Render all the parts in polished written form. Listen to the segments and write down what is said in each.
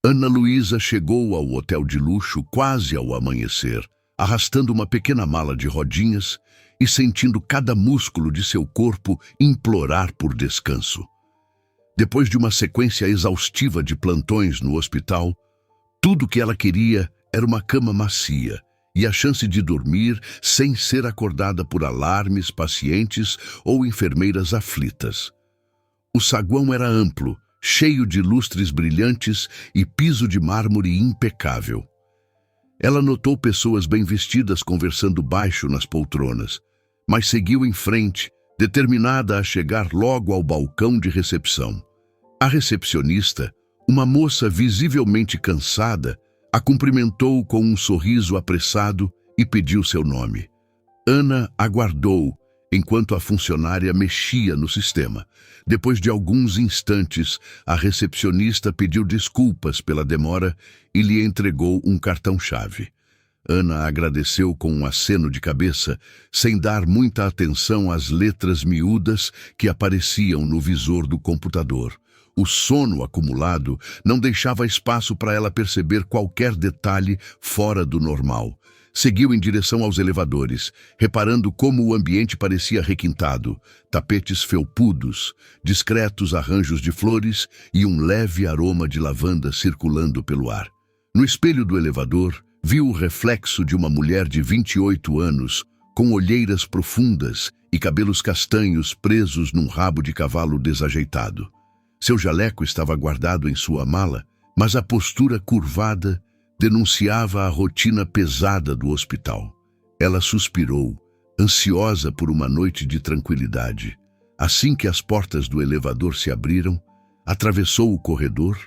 Ana Luísa chegou ao hotel de luxo quase ao amanhecer, arrastando uma pequena mala de rodinhas e sentindo cada músculo de seu corpo implorar por descanso. Depois de uma sequência exaustiva de plantões no hospital, tudo o que ela queria era uma cama macia e a chance de dormir sem ser acordada por alarmes, pacientes ou enfermeiras aflitas. O saguão era amplo, cheio de lustres brilhantes e piso de mármore impecável. Ela notou pessoas bem vestidas conversando baixo nas poltronas, mas seguiu em frente, determinada a chegar logo ao balcão de recepção. A recepcionista, uma moça visivelmente cansada, a cumprimentou com um sorriso apressado e pediu seu nome. Ana aguardou, enquanto a funcionária mexia no sistema. Depois de alguns instantes, a recepcionista pediu desculpas pela demora e lhe entregou um cartão-chave. Ana agradeceu com um aceno de cabeça, sem dar muita atenção às letras miúdas que apareciam no visor do computador. O sono acumulado não deixava espaço para ela perceber qualquer detalhe fora do normal. Seguiu em direção aos elevadores, reparando como o ambiente parecia requintado, tapetes felpudos, discretos arranjos de flores e um leve aroma de lavanda circulando pelo ar. No espelho do elevador, viu o reflexo de uma mulher de 28 anos, com olheiras profundas e cabelos castanhos presos num rabo de cavalo desajeitado. Seu jaleco estava guardado em sua mala, mas a postura curvada denunciava a rotina pesada do hospital. Ela suspirou, ansiosa por uma noite de tranquilidade. Assim que as portas do elevador se abriram, atravessou o corredor,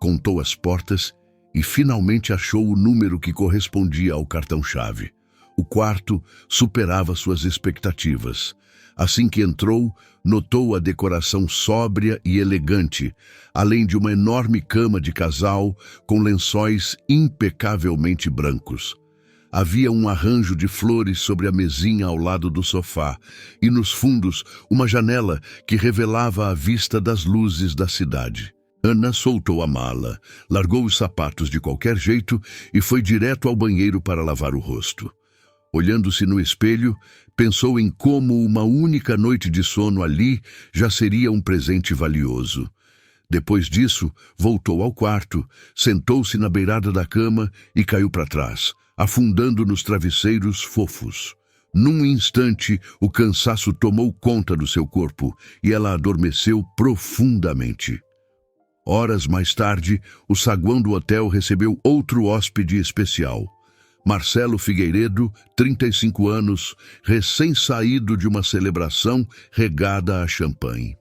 contou as portas e finalmente achou o número que correspondia ao cartão-chave. O quarto superava suas expectativas. Assim que entrou, notou a decoração sóbria e elegante, além de uma enorme cama de casal com lençóis impecavelmente brancos. Havia um arranjo de flores sobre a mesinha ao lado do sofá e, nos fundos, uma janela que revelava a vista das luzes da cidade. Ana soltou a mala, largou os sapatos de qualquer jeito e foi direto ao banheiro para lavar o rosto. Olhando-se no espelho, pensou em como uma única noite de sono ali já seria um presente valioso. Depois disso, voltou ao quarto, sentou-se na beirada da cama e caiu para trás, afundando nos travesseiros fofos. Num instante, o cansaço tomou conta do seu corpo e ela adormeceu profundamente. Horas mais tarde, o saguão do hotel recebeu outro hóspede especial. Marcelo Figueiredo, 35 anos, recém-saído de uma celebração regada a champanhe.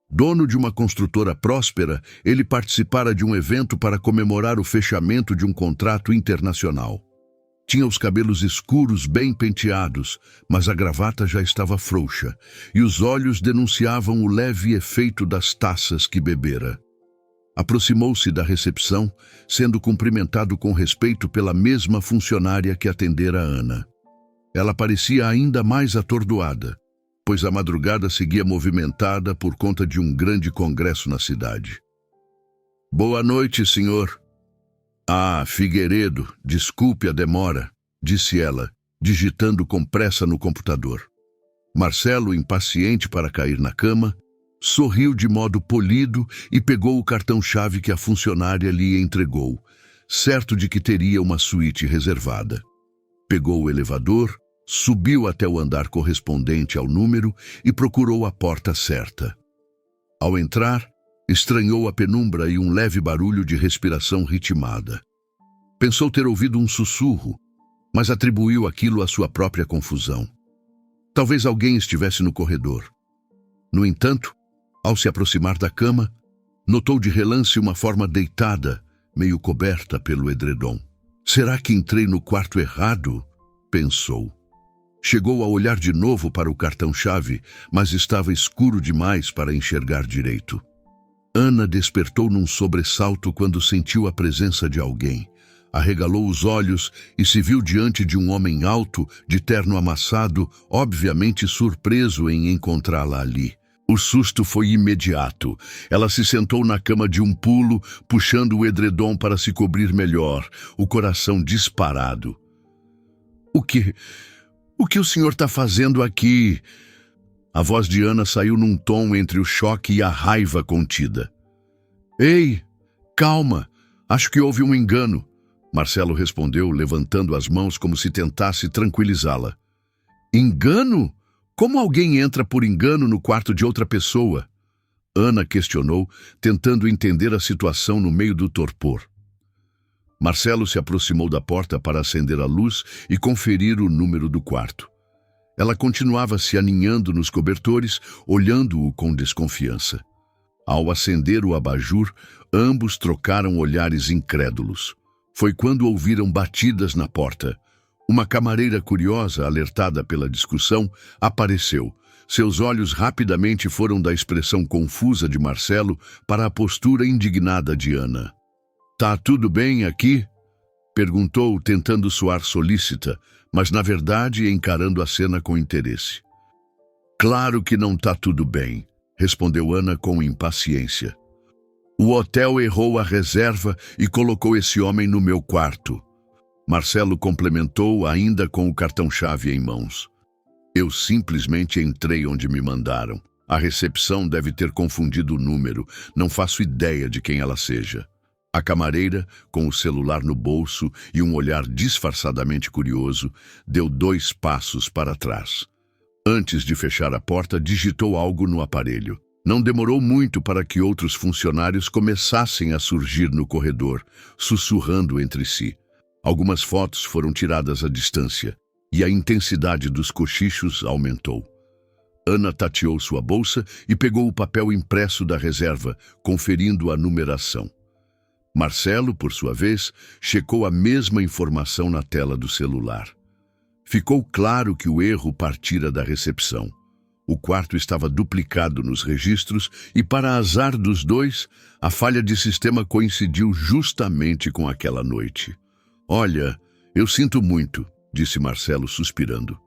Dono de uma construtora próspera, ele participara de um evento para comemorar o fechamento de um contrato internacional. Tinha os cabelos escuros bem penteados, mas a gravata já estava frouxa, e os olhos denunciavam o leve efeito das taças que bebera. Aproximou-se da recepção, sendo cumprimentado com respeito pela mesma funcionária que atendera Ana. Ela parecia ainda mais atordoada, pois a madrugada seguia movimentada por conta de um grande congresso na cidade. "Boa noite, senhor." "Ah, Figueiredo, desculpe a demora", disse ela, digitando com pressa no computador. Marcelo, impaciente para cair na cama, sorriu de modo polido e pegou o cartão-chave que a funcionária lhe entregou, certo de que teria uma suíte reservada. Pegou o elevador, subiu até o andar correspondente ao número e procurou a porta certa. Ao entrar, estranhou a penumbra e um leve barulho de respiração ritmada. Pensou ter ouvido um sussurro, mas atribuiu aquilo à sua própria confusão. Talvez alguém estivesse no corredor. No entanto, ao se aproximar da cama, notou de relance uma forma deitada, meio coberta pelo edredom. "Será que entrei no quarto errado?" pensou. Chegou a olhar de novo para o cartão-chave, mas estava escuro demais para enxergar direito. Ana despertou num sobressalto quando sentiu a presença de alguém. Arregalou os olhos e se viu diante de um homem alto, de terno amassado, obviamente surpreso em encontrá-la ali. O susto foi imediato. Ela se sentou na cama de um pulo, puxando o edredom para se cobrir melhor, o coração disparado. O que o senhor está fazendo aqui? A voz de Ana saiu num tom entre o choque e a raiva contida. Ei, calma, acho que houve um engano, Marcelo respondeu, levantando as mãos como se tentasse tranquilizá-la. Engano? Como alguém entra por engano no quarto de outra pessoa? Ana questionou, tentando entender a situação no meio do torpor. Marcelo se aproximou da porta para acender a luz e conferir o número do quarto. Ela continuava se aninhando nos cobertores, olhando-o com desconfiança. Ao acender o abajur, ambos trocaram olhares incrédulos. Foi quando ouviram batidas na porta. Uma camareira curiosa, alertada pela discussão, apareceu. Seus olhos rapidamente foram da expressão confusa de Marcelo para a postura indignada de Ana. Tá tudo bem aqui? Perguntou, tentando soar solícita, mas na verdade encarando a cena com interesse. Claro que não tá tudo bem, respondeu Ana com impaciência. O hotel errou a reserva e colocou esse homem no meu quarto. Marcelo complementou, ainda com o cartão-chave em mãos. Eu simplesmente entrei onde me mandaram. A recepção deve ter confundido o número, não faço ideia de quem ela seja. A camareira, com o celular no bolso e um olhar disfarçadamente curioso, deu 2 passos para trás. Antes de fechar a porta, digitou algo no aparelho. Não demorou muito para que outros funcionários começassem a surgir no corredor, sussurrando entre si. Algumas fotos foram tiradas à distância, e a intensidade dos cochichos aumentou. Ana tateou sua bolsa e pegou o papel impresso da reserva, conferindo a numeração. Marcelo, por sua vez, checou a mesma informação na tela do celular. Ficou claro que o erro partira da recepção. O quarto estava duplicado nos registros e, para azar dos dois, a falha de sistema coincidiu justamente com aquela noite. Olha, eu sinto muito, disse Marcelo suspirando.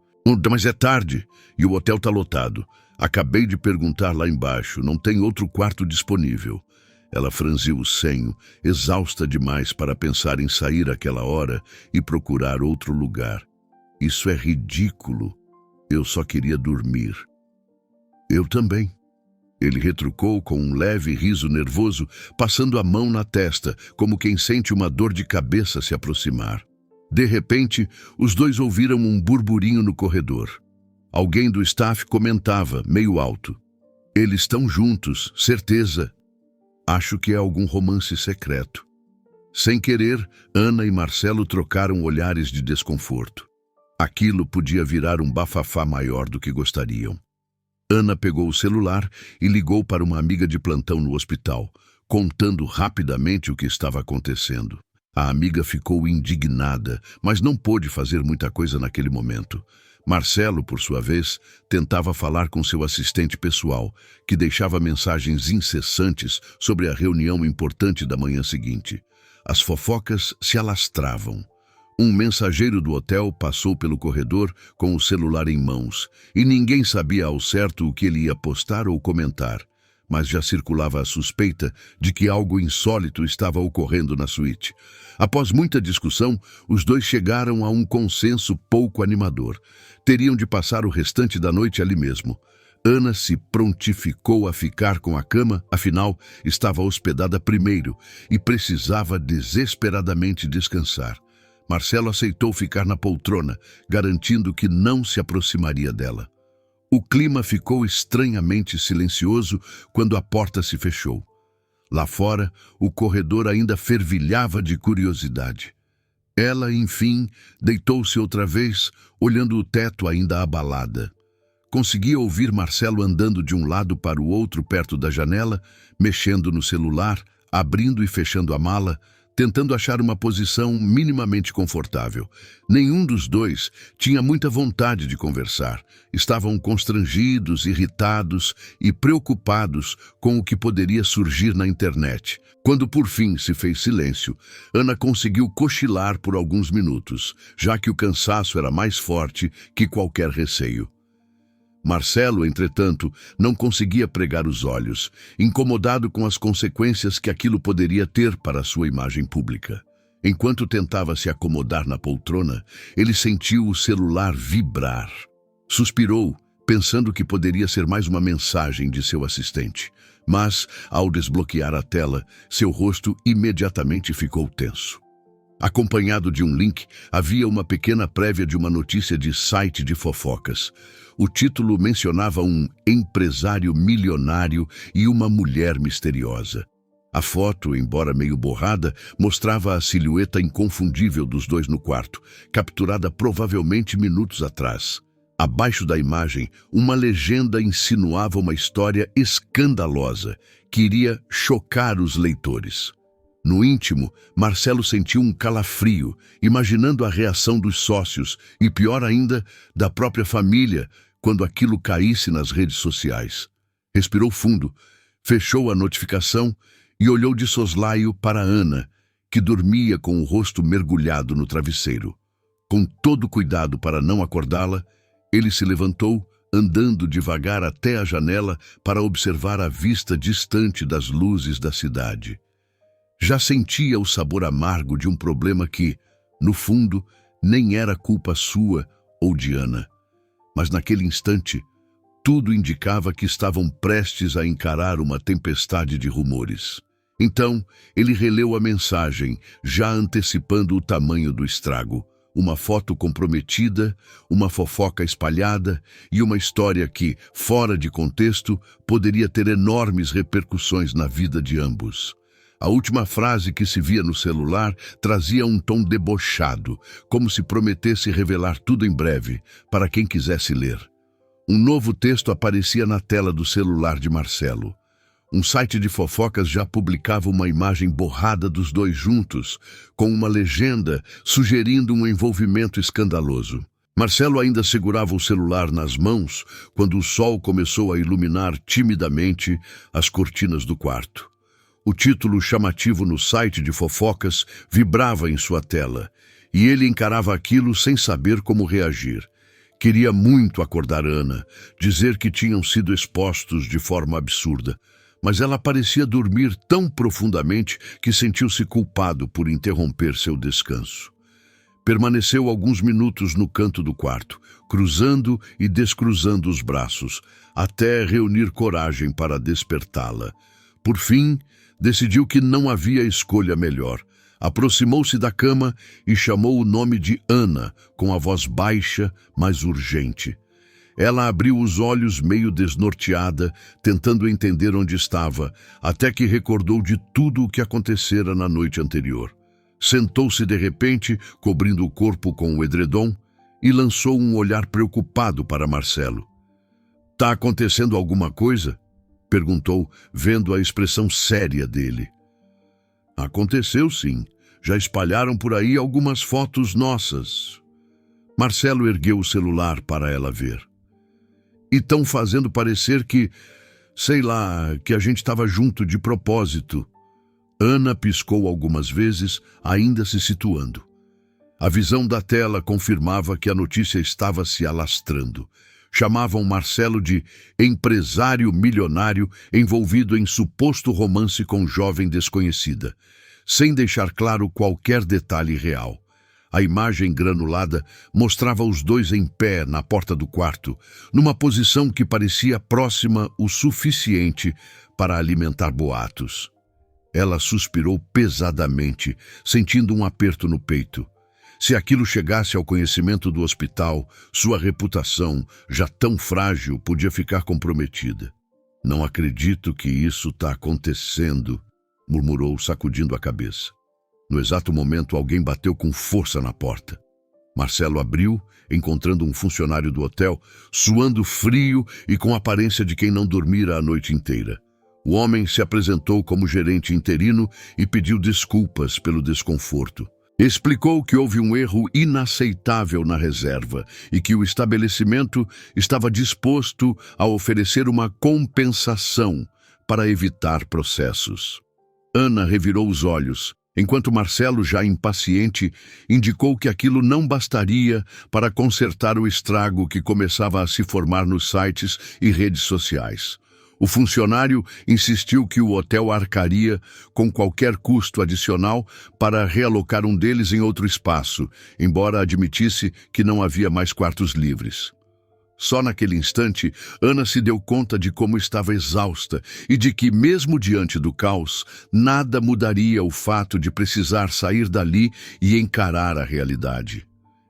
Mas é tarde e o hotel está lotado. Acabei de perguntar lá embaixo, não tem outro quarto disponível. Ela franziu o senho, exausta demais para pensar em sair àquela hora e procurar outro lugar. Isso é ridículo. Eu só queria dormir. Eu também. Ele retrucou com um leve riso nervoso, passando a mão na testa, como quem sente uma dor de cabeça se aproximar. De repente, os dois ouviram um burburinho no corredor. Alguém do staff comentava, meio alto. Eles estão juntos, certeza. Acho que é algum romance secreto. Sem querer, Ana e Marcelo trocaram olhares de desconforto. Aquilo podia virar um bafafá maior do que gostariam. Ana pegou o celular e ligou para uma amiga de plantão no hospital, contando rapidamente o que estava acontecendo. A amiga ficou indignada, mas não pôde fazer muita coisa naquele momento. Marcelo, por sua vez, tentava falar com seu assistente pessoal, que deixava mensagens incessantes sobre a reunião importante da manhã seguinte. As fofocas se alastravam. Um mensageiro do hotel passou pelo corredor com o celular em mãos, e ninguém sabia ao certo o que ele ia postar ou comentar, mas já circulava a suspeita de que algo insólito estava ocorrendo na suíte. Após muita discussão, os dois chegaram a um consenso pouco animador. Teriam de passar o restante da noite ali mesmo. Ana se prontificou a ficar com a cama, afinal, estava hospedada primeiro e precisava desesperadamente descansar. Marcelo aceitou ficar na poltrona, garantindo que não se aproximaria dela. O clima ficou estranhamente silencioso quando a porta se fechou. Lá fora, o corredor ainda fervilhava de curiosidade. Ela, enfim, deitou-se outra vez, olhando o teto ainda abalada. Conseguia ouvir Marcelo andando de um lado para o outro perto da janela, mexendo no celular, abrindo e fechando a mala, tentando achar uma posição minimamente confortável. Nenhum dos dois tinha muita vontade de conversar. Estavam constrangidos, irritados e preocupados com o que poderia surgir na internet. Quando por fim se fez silêncio, Ana conseguiu cochilar por alguns minutos, já que o cansaço era mais forte que qualquer receio. Marcelo, entretanto, não conseguia pregar os olhos, incomodado com as consequências que aquilo poderia ter para a sua imagem pública. Enquanto tentava se acomodar na poltrona, ele sentiu o celular vibrar. Suspirou, pensando que poderia ser mais uma mensagem de seu assistente. Mas, ao desbloquear a tela, seu rosto imediatamente ficou tenso. Acompanhado de um link, havia uma pequena prévia de uma notícia de site de fofocas. O título mencionava um empresário milionário e uma mulher misteriosa. A foto, embora meio borrada, mostrava a silhueta inconfundível dos dois no quarto, capturada provavelmente minutos atrás. Abaixo da imagem, uma legenda insinuava uma história escandalosa que iria chocar os leitores. No íntimo, Marcelo sentiu um calafrio, imaginando a reação dos sócios e, pior ainda, da própria família, quando aquilo caísse nas redes sociais. Respirou fundo, fechou a notificação e olhou de soslaio para Ana, que dormia com o rosto mergulhado no travesseiro. Com todo cuidado para não acordá-la, ele se levantou, andando devagar até a janela para observar a vista distante das luzes da cidade. Já sentia o sabor amargo de um problema que, no fundo, nem era culpa sua ou de Ana. Mas naquele instante, tudo indicava que estavam prestes a encarar uma tempestade de rumores. Então, ele releu a mensagem, já antecipando o tamanho do estrago. Uma foto comprometida, uma fofoca espalhada e uma história que, fora de contexto, poderia ter enormes repercussões na vida de ambos. A última frase que se via no celular trazia um tom debochado, como se prometesse revelar tudo em breve, para quem quisesse ler. Um novo texto aparecia na tela do celular de Marcelo. Um site de fofocas já publicava uma imagem borrada dos dois juntos, com uma legenda sugerindo um envolvimento escandaloso. Marcelo ainda segurava o celular nas mãos quando o sol começou a iluminar timidamente as cortinas do quarto. O título chamativo no site de fofocas vibrava em sua tela, e ele encarava aquilo sem saber como reagir. Queria muito acordar Ana, dizer que tinham sido expostos de forma absurda, mas ela parecia dormir tão profundamente que sentiu-se culpado por interromper seu descanso. Permaneceu alguns minutos no canto do quarto, cruzando e descruzando os braços, até reunir coragem para despertá-la. Por fim, decidiu que não havia escolha melhor. Aproximou-se da cama e chamou o nome de Ana, com a voz baixa, mas urgente. Ela abriu os olhos meio desnorteada, tentando entender onde estava, até que recordou de tudo o que acontecera na noite anterior. Sentou-se de repente, cobrindo o corpo com o edredom, e lançou um olhar preocupado para Marcelo. "Tá acontecendo alguma coisa?" perguntou, vendo a expressão séria dele. "Aconteceu sim. Já espalharam por aí algumas fotos nossas." Marcelo ergueu o celular para ela ver. "E estão fazendo parecer que, sei lá, que a gente estava junto de propósito." Ana piscou algumas vezes, ainda se situando. A visão da tela confirmava que a notícia estava se alastrando. Chamavam Marcelo de empresário milionário envolvido em suposto romance com jovem desconhecida, sem deixar claro qualquer detalhe real. A imagem granulada mostrava os dois em pé na porta do quarto, numa posição que parecia próxima o suficiente para alimentar boatos. Ela suspirou pesadamente, sentindo um aperto no peito. Se aquilo chegasse ao conhecimento do hospital, sua reputação, já tão frágil, podia ficar comprometida. "Não acredito que isso está acontecendo", murmurou, sacudindo a cabeça. No exato momento, alguém bateu com força na porta. Marcelo abriu, encontrando um funcionário do hotel, suando frio e com a aparência de quem não dormira a noite inteira. O homem se apresentou como gerente interino e pediu desculpas pelo desconforto. Explicou que houve um erro inaceitável na reserva e que o estabelecimento estava disposto a oferecer uma compensação para evitar processos. Ana revirou os olhos, enquanto Marcelo, já impaciente, indicou que aquilo não bastaria para consertar o estrago que começava a se formar nos sites e redes sociais. O funcionário insistiu que o hotel arcaria com qualquer custo adicional para realocar um deles em outro espaço, embora admitisse que não havia mais quartos livres. Só naquele instante, Ana se deu conta de como estava exausta e de que, mesmo diante do caos, nada mudaria o fato de precisar sair dali e encarar a realidade.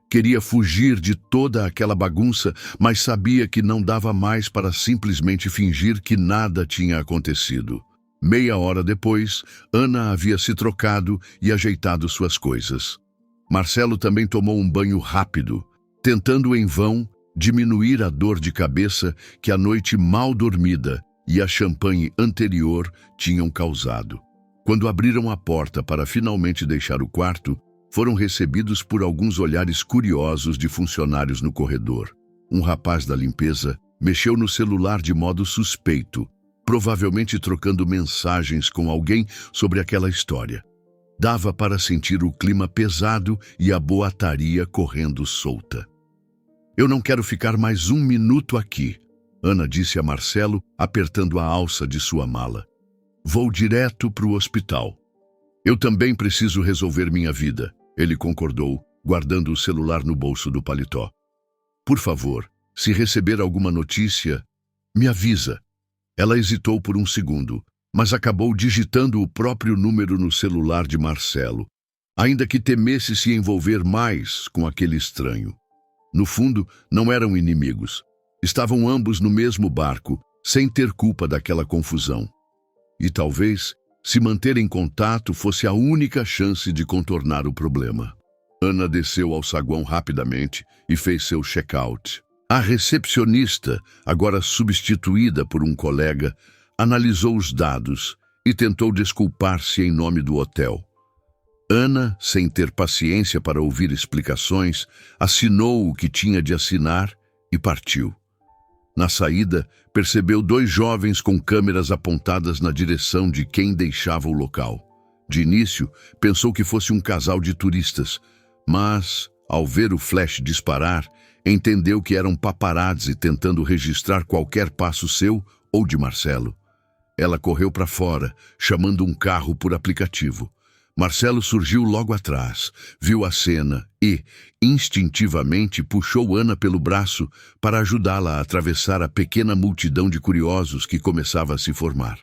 Queria fugir de toda aquela bagunça, mas sabia que não dava mais para simplesmente fingir que nada tinha acontecido. Meia hora depois, Ana havia se trocado e ajeitado suas coisas. Marcelo também tomou um banho rápido, tentando em vão diminuir a dor de cabeça que a noite mal dormida e a champanhe anterior tinham causado. Quando abriram a porta para finalmente deixar o quarto, foram recebidos por alguns olhares curiosos de funcionários no corredor. Um rapaz da limpeza mexeu no celular de modo suspeito, provavelmente trocando mensagens com alguém sobre aquela história. Dava para sentir o clima pesado e a boataria correndo solta. "Eu não quero ficar mais um minuto aqui", Ana disse a Marcelo, apertando a alça de sua mala. "Vou direto para o hospital." "Eu também preciso resolver minha vida", ele concordou, guardando o celular no bolso do paletó. "Por favor, se receber alguma notícia, me avisa." Ela hesitou por um segundo, mas acabou digitando o próprio número no celular de Marcelo, ainda que temesse se envolver mais com aquele estranho. No fundo, não eram inimigos. Estavam ambos no mesmo barco, sem ter culpa daquela confusão. E talvez, se manter em contato fosse a única chance de contornar o problema. Ana desceu ao saguão rapidamente e fez seu check-out. A recepcionista, agora substituída por um colega, analisou os dados e tentou desculpar-se em nome do hotel. Ana, sem ter paciência para ouvir explicações, assinou o que tinha de assinar e partiu. Na saída, percebeu dois jovens com câmeras apontadas na direção de quem deixava o local. De início, pensou que fosse um casal de turistas, mas, ao ver o flash disparar, entendeu que eram paparazzi tentando registrar qualquer passo seu ou de Marcelo. Ela correu para fora, chamando um carro por aplicativo. Marcelo surgiu logo atrás, viu a cena e, instintivamente, puxou Ana pelo braço para ajudá-la a atravessar a pequena multidão de curiosos que começava a se formar.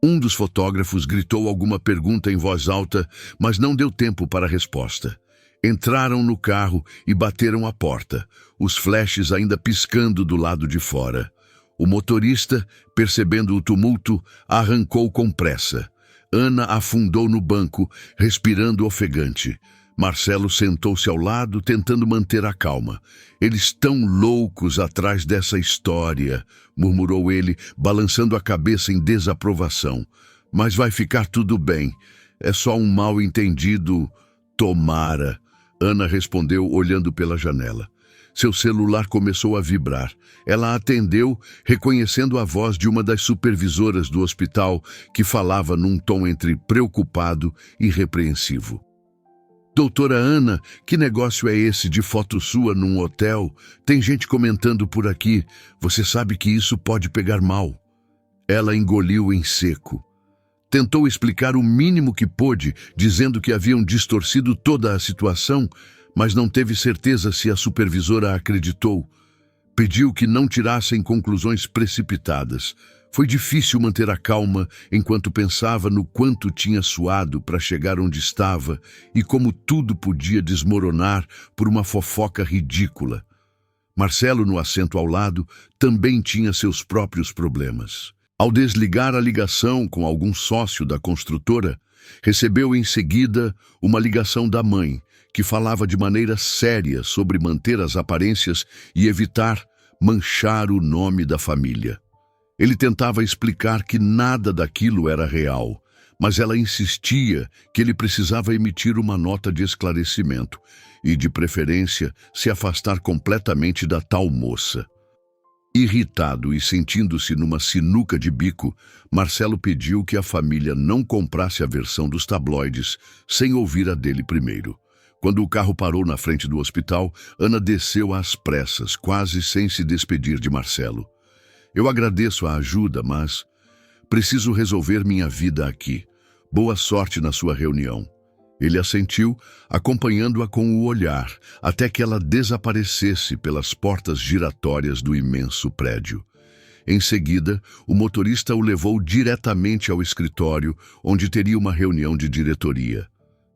Um dos fotógrafos gritou alguma pergunta em voz alta, mas não deu tempo para a resposta. Entraram no carro e bateram a porta, os flashes ainda piscando do lado de fora. O motorista, percebendo o tumulto, arrancou com pressa. Ana afundou no banco, respirando ofegante. Marcelo sentou-se ao lado, tentando manter a calma. "Eles estão loucos atrás dessa história", murmurou ele, balançando a cabeça em desaprovação. "Mas vai ficar tudo bem. É só um mal-entendido. Tomara." Ana respondeu, olhando pela janela. Seu celular começou a vibrar. Ela atendeu, reconhecendo a voz de uma das supervisoras do hospital, que falava num tom entre preocupado e repreensivo. "Doutora Ana, que negócio é esse de foto sua num hotel? Tem gente comentando por aqui. Você sabe que isso pode pegar mal." Ela engoliu em seco. Tentou explicar o mínimo que pôde, dizendo que haviam distorcido toda a situação, mas não teve certeza se a supervisora acreditou. Pediu que não tirassem conclusões precipitadas. Foi difícil manter a calma enquanto pensava no quanto tinha suado para chegar onde estava e como tudo podia desmoronar por uma fofoca ridícula. Marcelo, no assento ao lado, também tinha seus próprios problemas. Ao desligar a ligação com algum sócio da construtora, recebeu em seguida uma ligação da mãe, que falava de maneira séria sobre manter as aparências e evitar manchar o nome da família. Ele tentava explicar que nada daquilo era real, mas ela insistia que ele precisava emitir uma nota de esclarecimento e, de preferência, se afastar completamente da tal moça. Irritado e sentindo-se numa sinuca de bico, Marcelo pediu que a família não comprasse a versão dos tabloides sem ouvir a dele primeiro. Quando o carro parou na frente do hospital, Ana desceu às pressas, quase sem se despedir de Marcelo. Eu agradeço a ajuda, mas preciso resolver minha vida aqui. Boa sorte na sua reunião. Ele assentiu, acompanhando-a com o olhar, até que ela desaparecesse pelas portas giratórias do imenso prédio. Em seguida, o motorista o levou diretamente ao escritório, onde teria uma reunião de diretoria.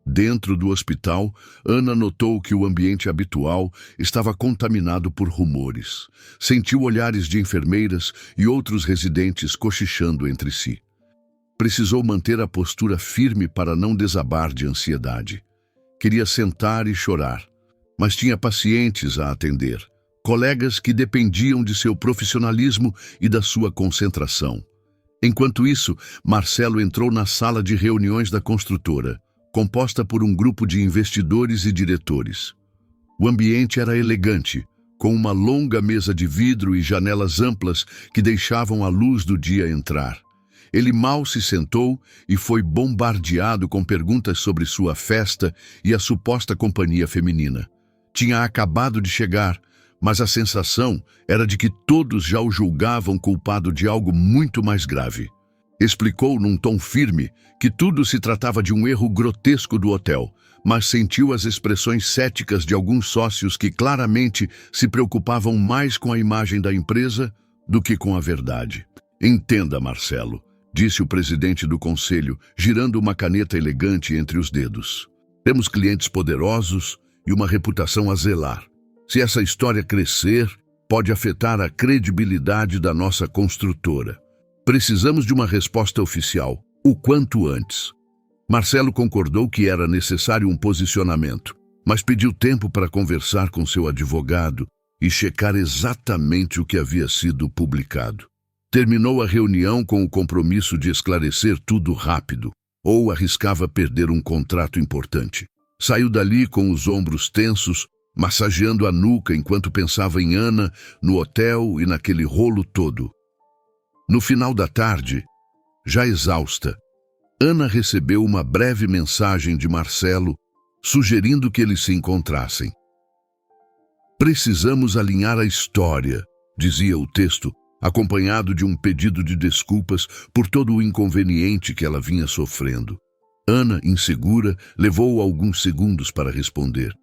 Dentro do hospital, Ana notou que o ambiente habitual estava contaminado por rumores. Sentiu olhares de enfermeiras e outros residentes cochichando entre si. Precisou manter a postura firme para não desabar de ansiedade. Queria sentar e chorar, mas tinha pacientes a atender, colegas que dependiam de seu profissionalismo e da sua concentração. Enquanto isso, Marcelo entrou na sala de reuniões da construtora, composta por um grupo de investidores e diretores. O ambiente era elegante, com uma longa mesa de vidro e janelas amplas que deixavam a luz do dia entrar. Ele mal se sentou e foi bombardeado com perguntas sobre sua festa e a suposta companhia feminina. Tinha acabado de chegar, mas a sensação era de que todos já o julgavam culpado de algo muito mais grave. Explicou num tom firme que tudo se tratava de um erro grotesco do hotel, mas sentiu as expressões céticas de alguns sócios que claramente se preocupavam mais com a imagem da empresa do que com a verdade. Entenda, Marcelo, disse o presidente do conselho, girando uma caneta elegante entre os dedos. Temos clientes poderosos e uma reputação a zelar. Se essa história crescer, pode afetar a credibilidade da nossa construtora. Precisamos de uma resposta oficial, o quanto antes. Marcelo concordou que era necessário um posicionamento, mas pediu tempo para conversar com seu advogado e checar exatamente o que havia sido publicado. Terminou a reunião com o compromisso de esclarecer tudo rápido, ou arriscava perder um contrato importante. Saiu dali com os ombros tensos, massageando a nuca enquanto pensava em Ana, no hotel e naquele rolo todo. No final da tarde, já exausta, Ana recebeu uma breve mensagem de Marcelo, sugerindo que eles se encontrassem. Precisamos alinhar a história, dizia o texto, acompanhado de um pedido de desculpas por todo o inconveniente que ela vinha sofrendo. Ana, insegura, levou alguns segundos para responder.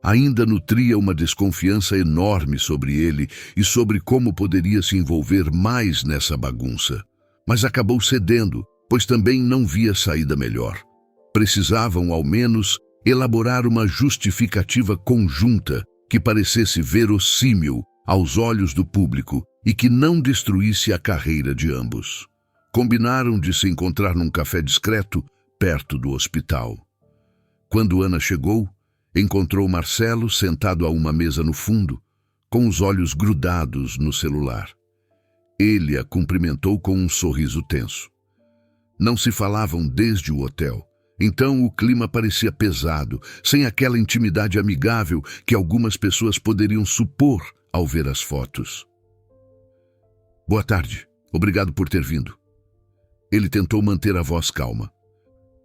Ainda nutria uma desconfiança enorme sobre ele e sobre como poderia se envolver mais nessa bagunça. Mas acabou cedendo, pois também não via saída melhor. Precisavam, ao menos, elaborar uma justificativa conjunta que parecesse verossímil aos olhos do público e que não destruísse a carreira de ambos. Combinaram de se encontrar num café discreto, perto do hospital. Quando Ana chegou, encontrou Marcelo sentado a uma mesa no fundo, com os olhos grudados no celular. Ele a cumprimentou com um sorriso tenso. Não se falavam desde o hotel, então o clima parecia pesado, sem aquela intimidade amigável que algumas pessoas poderiam supor ao ver as fotos. Boa tarde, obrigado por ter vindo. Ele tentou manter a voz calma.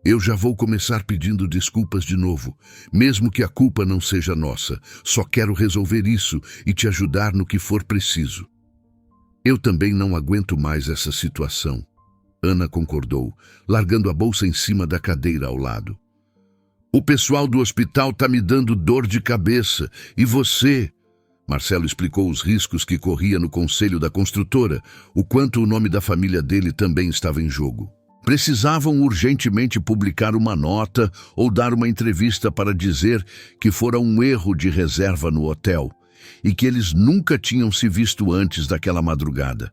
Eu já vou começar pedindo desculpas de novo, mesmo que a culpa não seja nossa. Só quero resolver isso e te ajudar no que for preciso. Eu também não aguento mais essa situação. Ana concordou, largando a bolsa em cima da cadeira ao lado. O pessoal do hospital tá me dando dor de cabeça. E você? Marcelo explicou os riscos que corria no conselho da construtora, o quanto o nome da família dele também estava em jogo. Precisavam urgentemente publicar uma nota ou dar uma entrevista para dizer que fora um erro de reserva no hotel e que eles nunca tinham se visto antes daquela madrugada.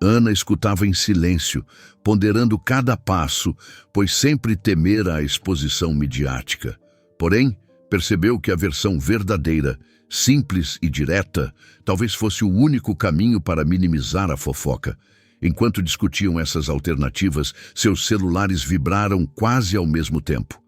Ana escutava em silêncio, ponderando cada passo, pois sempre temera a exposição midiática. Porém, percebeu que a versão verdadeira, simples e direta, talvez fosse o único caminho para minimizar a fofoca. Enquanto discutiam essas alternativas, seus celulares vibraram quase ao mesmo tempo.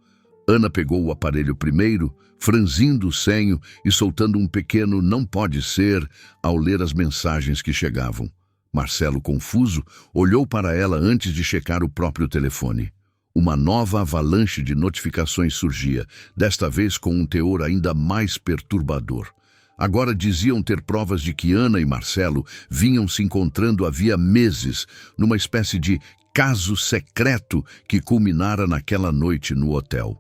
Ana pegou o aparelho primeiro, franzindo o senho e soltando um pequeno "não pode ser" ao ler as mensagens que chegavam. Marcelo, confuso, olhou para ela antes de checar o próprio telefone. Uma nova avalanche de notificações surgia, desta vez com um teor ainda mais perturbador. Agora diziam ter provas de que Ana e Marcelo vinham se encontrando havia meses, numa espécie de caso secreto que culminara naquela noite no hotel.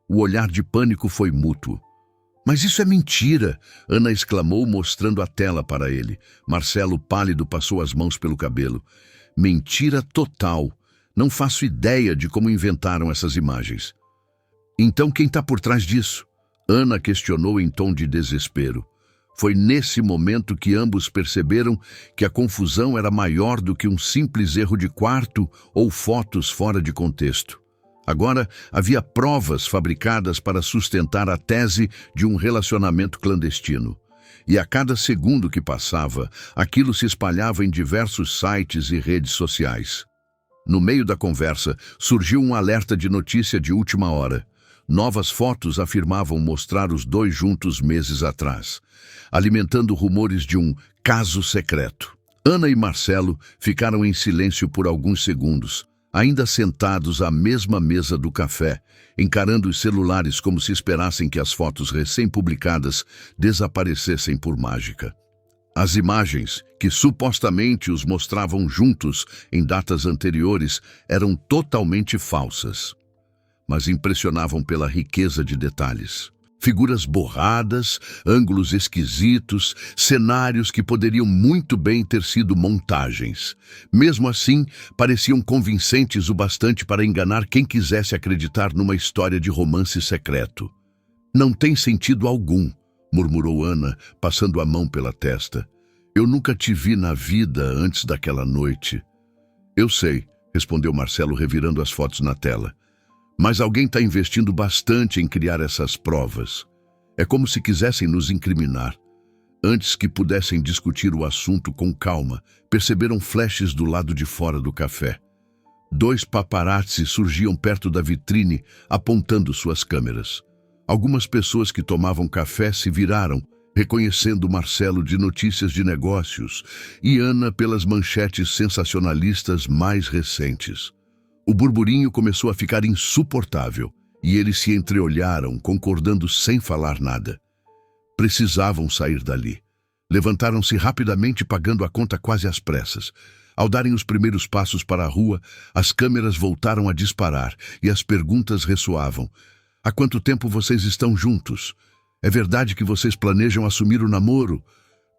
O olhar de pânico foi mútuo. "Mas isso é mentira!" Ana exclamou, mostrando a tela para ele. Marcelo, pálido, passou as mãos pelo cabelo. "Mentira total. Não faço ideia de como inventaram essas imagens." "Então quem está por trás disso?" Ana questionou em tom de desespero. Foi nesse momento que ambos perceberam que a confusão era maior do que um simples erro de quarto ou fotos fora de contexto. Agora havia provas fabricadas para sustentar a tese de um relacionamento clandestino. E a cada segundo que passava, aquilo se espalhava em diversos sites e redes sociais. No meio da conversa, surgiu um alerta de notícia de última hora. Novas fotos afirmavam mostrar os dois juntos meses atrás, alimentando rumores de um caso secreto. Ana e Marcelo ficaram em silêncio por alguns segundos, ainda sentados à mesma mesa do café, encarando os celulares como se esperassem que as fotos recém-publicadas desaparecessem por mágica. As imagens, que supostamente os mostravam juntos em datas anteriores, eram totalmente falsas, mas impressionavam pela riqueza de detalhes. Figuras borradas, ângulos esquisitos, cenários que poderiam muito bem ter sido montagens. Mesmo assim, pareciam convincentes o bastante para enganar quem quisesse acreditar numa história de romance secreto. "Não tem sentido algum", murmurou Ana, passando a mão pela testa. "Eu nunca te vi na vida antes daquela noite." "Eu sei", respondeu Marcelo, revirando as fotos na tela. "Mas alguém está investindo bastante em criar essas provas. É como se quisessem nos incriminar." Antes que pudessem discutir o assunto com calma, perceberam flashes do lado de fora do café. 2 paparazzi surgiam perto da vitrine, apontando suas câmeras. Algumas pessoas que tomavam café se viraram, reconhecendo Marcelo de notícias de negócios e Ana pelas manchetes sensacionalistas mais recentes. O burburinho começou a ficar insuportável e eles se entreolharam, concordando sem falar nada. Precisavam sair dali. Levantaram-se rapidamente, pagando a conta quase às pressas. Ao darem os primeiros passos para a rua, as câmeras voltaram a disparar e as perguntas ressoavam. "Há quanto tempo vocês estão juntos? É verdade que vocês planejam assumir o namoro?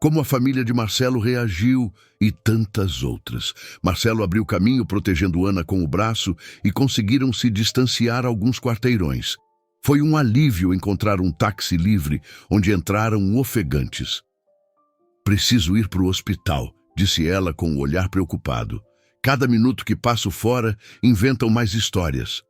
Como a família de Marcelo reagiu?" E tantas outras. Marcelo abriu caminho, protegendo Ana com o braço, e conseguiram se distanciar alguns quarteirões. Foi um alívio encontrar um táxi livre, onde entraram ofegantes. "Preciso ir para o hospital", disse ela com o olhar preocupado. "Cada minuto que passo fora, inventam mais histórias."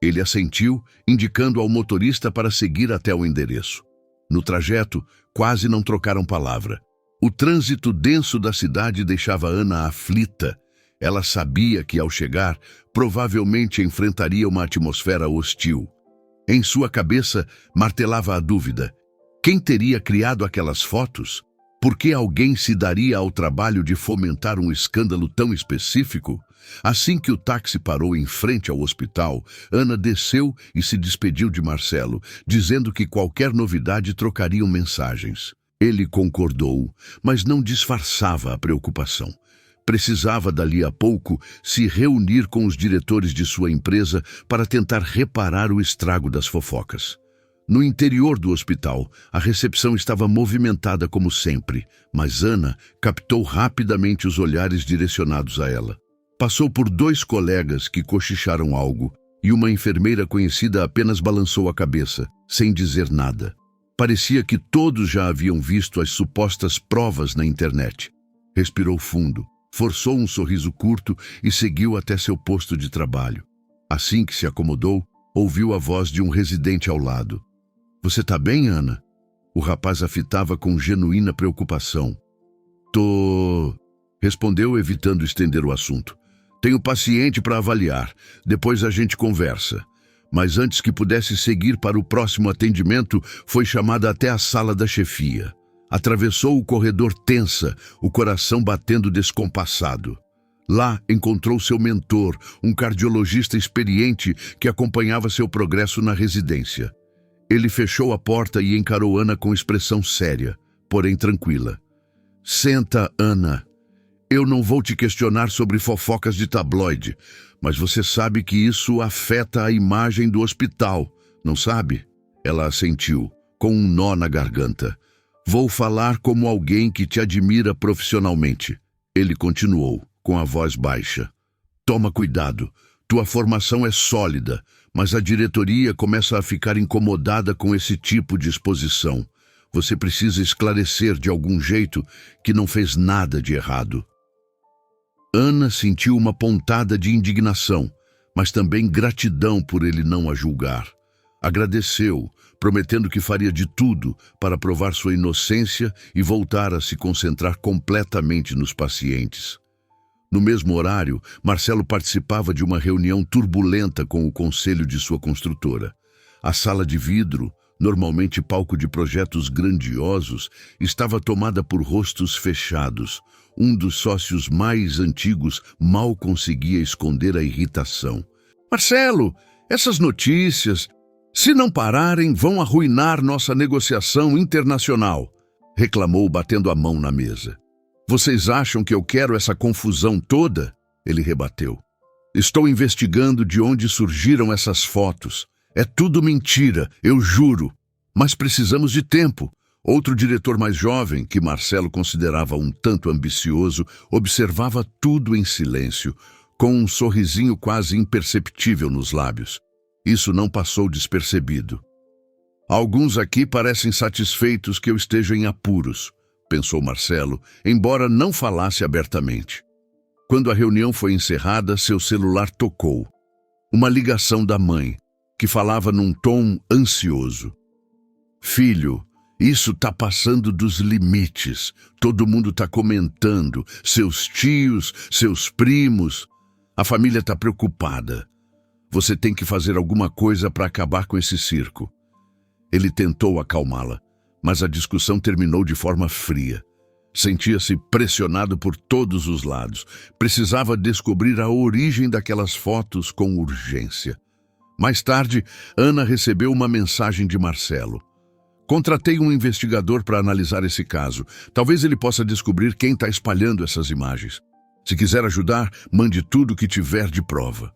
Ele assentiu, indicando ao motorista para seguir até o endereço. No trajeto, quase não trocaram palavra. O trânsito denso da cidade deixava Ana aflita. Ela sabia que, ao chegar, provavelmente enfrentaria uma atmosfera hostil. Em sua cabeça, martelava a dúvida. Quem teria criado aquelas fotos? Por que alguém se daria ao trabalho de fomentar um escândalo tão específico? Assim que o táxi parou em frente ao hospital, Ana desceu e se despediu de Marcelo, dizendo que qualquer novidade trocariam mensagens. Ele concordou, mas não disfarçava a preocupação. Precisava, dali a pouco, se reunir com os diretores de sua empresa para tentar reparar o estrago das fofocas. No interior do hospital, a recepção estava movimentada como sempre, mas Ana captou rapidamente os olhares direcionados a ela. Passou por 2 colegas que cochicharam algo, e uma enfermeira conhecida apenas balançou a cabeça, sem dizer nada. Parecia que todos já haviam visto as supostas provas na internet. Respirou fundo, forçou um sorriso curto e seguiu até seu posto de trabalho. Assim que se acomodou, ouviu a voz de um residente ao lado. "Você tá bem, Ana?" O rapaz a fitava com genuína preocupação. "Tô..." respondeu, evitando estender o assunto. "Tenho paciente para avaliar. Depois a gente conversa." mas antes que pudesse seguir para o próximo atendimento, foi chamada até a sala da chefia. Atravessou o corredor tensa, o coração batendo descompassado. Lá encontrou seu mentor, um cardiologista experiente que acompanhava seu progresso na residência. Ele fechou a porta e encarou Ana com expressão séria, porém tranquila. Senta, Ana. Eu não vou te questionar sobre fofocas de tabloide, mas você sabe que isso afeta a imagem do hospital, não sabe? Ela assentiu, com um nó na garganta. Vou falar como alguém que te admira profissionalmente. Ele continuou, com a voz baixa. Toma cuidado, tua formação é sólida, mas a diretoria começa a ficar incomodada com esse tipo de exposição. Você precisa esclarecer de algum jeito que não fez nada de errado. Ana sentiu uma pontada de indignação, mas também gratidão por ele não a julgar. Agradeceu, prometendo que faria de tudo para provar sua inocência e voltar a se concentrar completamente nos pacientes. No mesmo horário, Marcelo participava de uma reunião turbulenta com o conselho de sua construtora. A sala de vidro, normalmente palco de projetos grandiosos, estava tomada por rostos fechados. Um dos sócios mais antigos mal conseguia esconder a irritação. Marcelo, essas notícias, se não pararem, vão arruinar nossa negociação internacional, reclamou batendo a mão na mesa. Vocês acham que eu quero essa confusão toda? Ele rebateu. Estou investigando de onde surgiram essas fotos. É tudo mentira, eu juro. Mas precisamos de tempo. Outro diretor mais jovem, que Marcelo considerava um tanto ambicioso, observava tudo em silêncio, com um sorrisinho quase imperceptível nos lábios. Isso não passou despercebido. Alguns aqui parecem satisfeitos que eu esteja em apuros, pensou Marcelo, embora não falasse abertamente. Quando a reunião foi encerrada, seu celular tocou. Uma ligação da mãe, que falava num tom ansioso. Filho, isso tá passando dos limites. Todo mundo tá comentando. Seus tios, seus primos. A família tá preocupada. Você tem que fazer alguma coisa para acabar com esse circo. Ele tentou acalmá-la, mas a discussão terminou de forma fria. Sentia-se pressionado por todos os lados. Precisava descobrir a origem daquelas fotos com urgência. Mais tarde, Ana recebeu uma mensagem de Marcelo. Contratei um investigador para analisar esse caso. Talvez ele possa descobrir quem está espalhando essas imagens. Se quiser ajudar, mande tudo que tiver de prova.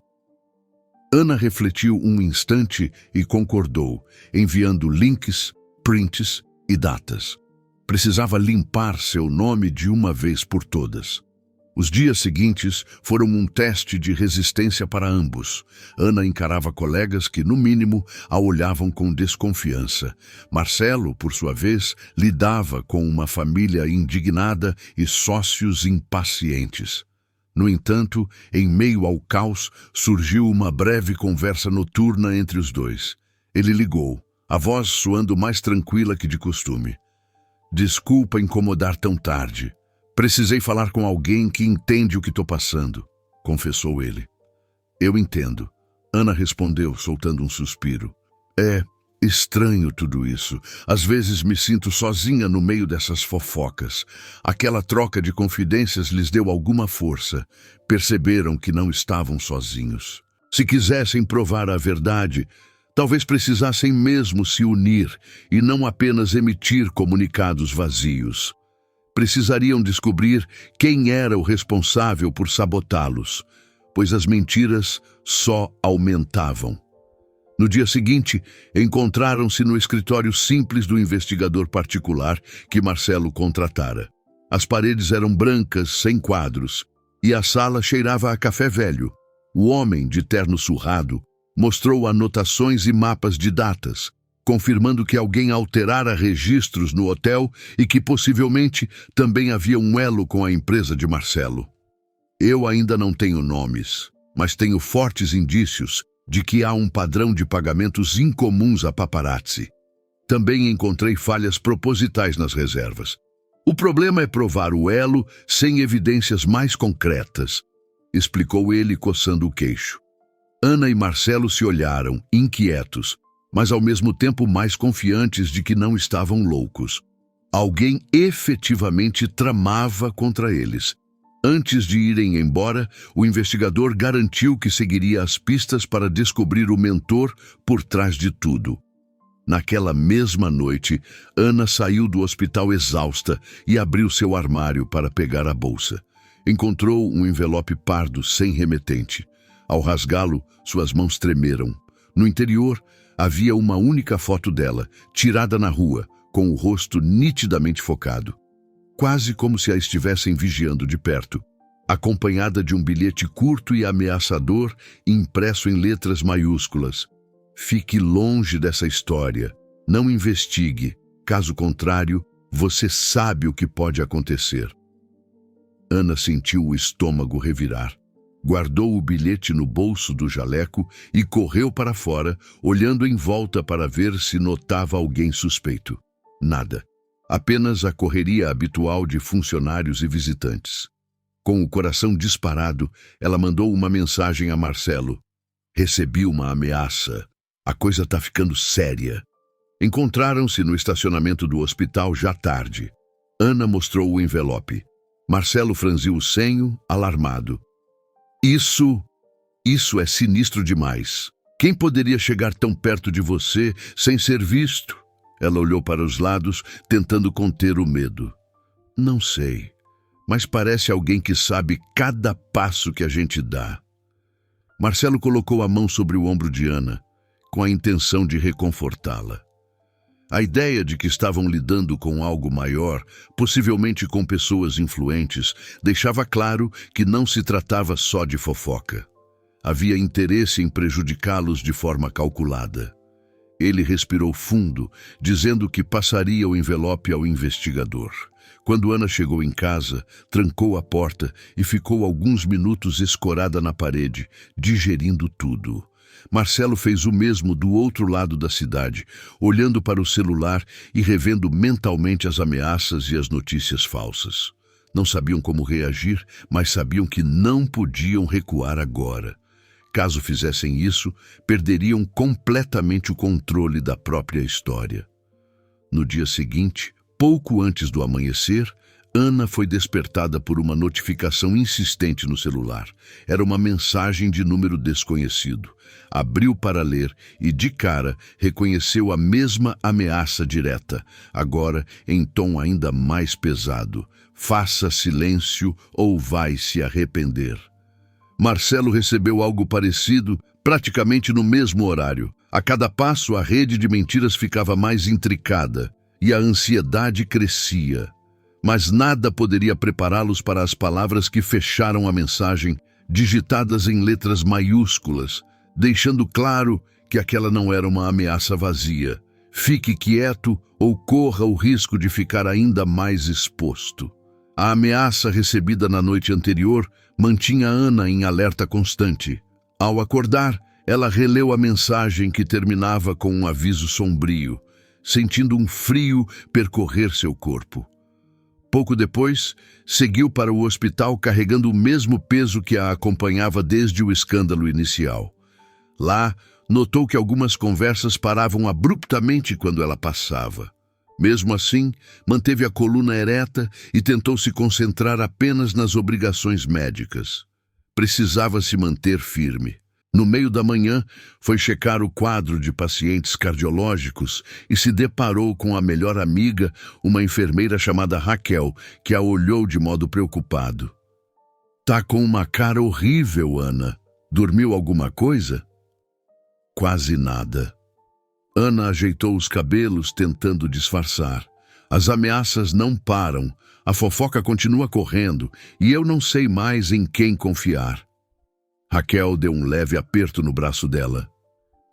Ana refletiu um instante e concordou, enviando links, prints e datas. Precisava limpar seu nome de uma vez por todas. Os dias seguintes foram um teste de resistência para ambos. Ana encarava colegas que, no mínimo, a olhavam com desconfiança. Marcelo, por sua vez, lidava com uma família indignada e sócios impacientes. No entanto, em meio ao caos, surgiu uma breve conversa noturna entre os dois. Ele ligou, a voz soando mais tranquila que de costume. Desculpa incomodar tão tarde. Precisei falar com alguém que entende o que estou passando, confessou ele. Eu entendo, Ana respondeu, soltando um suspiro. É estranho tudo isso. Às vezes me sinto sozinha no meio dessas fofocas. Aquela troca de confidências lhes deu alguma força. Perceberam que não estavam sozinhos. Se quisessem provar a verdade, talvez precisassem mesmo se unir e não apenas emitir comunicados vazios. Precisariam descobrir quem era o responsável por sabotá-los, pois as mentiras só aumentavam. No dia seguinte, encontraram-se no escritório simples do investigador particular que Marcelo contratara. As paredes eram brancas, sem quadros, e a sala cheirava a café velho. O homem, de terno surrado, mostrou anotações e mapas de datas, confirmando que alguém alterara registros no hotel e que possivelmente também havia um elo com a empresa de Marcelo. Eu ainda não tenho nomes, mas tenho fortes indícios de que há um padrão de pagamentos incomuns a paparazzi. Também encontrei falhas propositais nas reservas. O problema é provar o elo sem evidências mais concretas, explicou ele coçando o queixo. Ana e Marcelo se olharam, inquietos, mas ao mesmo tempo mais confiantes de que não estavam loucos. Alguém efetivamente tramava contra eles. Antes de irem embora, o investigador garantiu que seguiria as pistas para descobrir o mentor por trás de tudo. Naquela mesma noite, Ana saiu do hospital exausta e abriu seu armário para pegar a bolsa. Encontrou um envelope pardo sem remetente. Ao rasgá-lo, suas mãos tremeram. No interior, havia uma única foto dela, tirada na rua, com o rosto nitidamente focado. Quase como se a estivessem vigiando de perto, acompanhada de um bilhete curto e ameaçador, impresso em letras maiúsculas. Fique longe dessa história. Não investigue. Caso contrário, você sabe o que pode acontecer. Ana sentiu o estômago revirar. Guardou o bilhete no bolso do jaleco e correu para fora, olhando em volta para ver se notava alguém suspeito. Nada. Apenas a correria habitual de funcionários e visitantes. Com o coração disparado, ela mandou uma mensagem a Marcelo. Recebi uma ameaça. A coisa tá ficando séria. Encontraram-se no estacionamento do hospital já tarde. Ana mostrou o envelope. Marcelo franziu o senho, alarmado. Isso é sinistro demais. Quem poderia chegar tão perto de você sem ser visto? Ela olhou para os lados, tentando conter o medo. Não sei, mas parece alguém que sabe cada passo que a gente dá. Marcelo colocou a mão sobre o ombro de Ana, com a intenção de reconfortá-la. A ideia de que estavam lidando com algo maior, possivelmente com pessoas influentes, deixava claro que não se tratava só de fofoca. Havia interesse em prejudicá-los de forma calculada. Ele respirou fundo, dizendo que passaria o envelope ao investigador. Quando Ana chegou em casa, trancou a porta e ficou alguns minutos escorada na parede, digerindo tudo. Marcelo fez o mesmo do outro lado da cidade, olhando para o celular e revendo mentalmente as ameaças e as notícias falsas. Não sabiam como reagir, mas sabiam que não podiam recuar agora. Caso fizessem isso, perderiam completamente o controle da própria história. No dia seguinte, pouco antes do amanhecer, Ana foi despertada por uma notificação insistente no celular. Era uma mensagem de número desconhecido. Abriu para ler e, de cara, reconheceu a mesma ameaça direta, agora em tom ainda mais pesado. Faça silêncio ou vai se arrepender. Marcelo recebeu algo parecido, praticamente no mesmo horário. A cada passo, a rede de mentiras ficava mais intricada e a ansiedade crescia. Mas nada poderia prepará-los para as palavras que fecharam a mensagem, digitadas em letras maiúsculas, deixando claro que aquela não era uma ameaça vazia. Fique quieto ou corra o risco de ficar ainda mais exposto. A ameaça recebida na noite anterior mantinha Ana em alerta constante. Ao acordar, ela releu a mensagem que terminava com um aviso sombrio, sentindo um frio percorrer seu corpo. Pouco depois, seguiu para o hospital carregando o mesmo peso que a acompanhava desde o escândalo inicial. Lá, notou que algumas conversas paravam abruptamente quando ela passava. Mesmo assim, manteve a coluna ereta e tentou se concentrar apenas nas obrigações médicas. Precisava se manter firme. No meio da manhã, foi checar o quadro de pacientes cardiológicos e se deparou com a melhor amiga, uma enfermeira chamada Raquel, que a olhou de modo preocupado. Tá com uma cara horrível, Ana. Dormiu alguma coisa? Quase nada. Ana ajeitou os cabelos, tentando disfarçar. As ameaças não param, a fofoca continua correndo e eu não sei mais em quem confiar. Raquel deu um leve aperto no braço dela.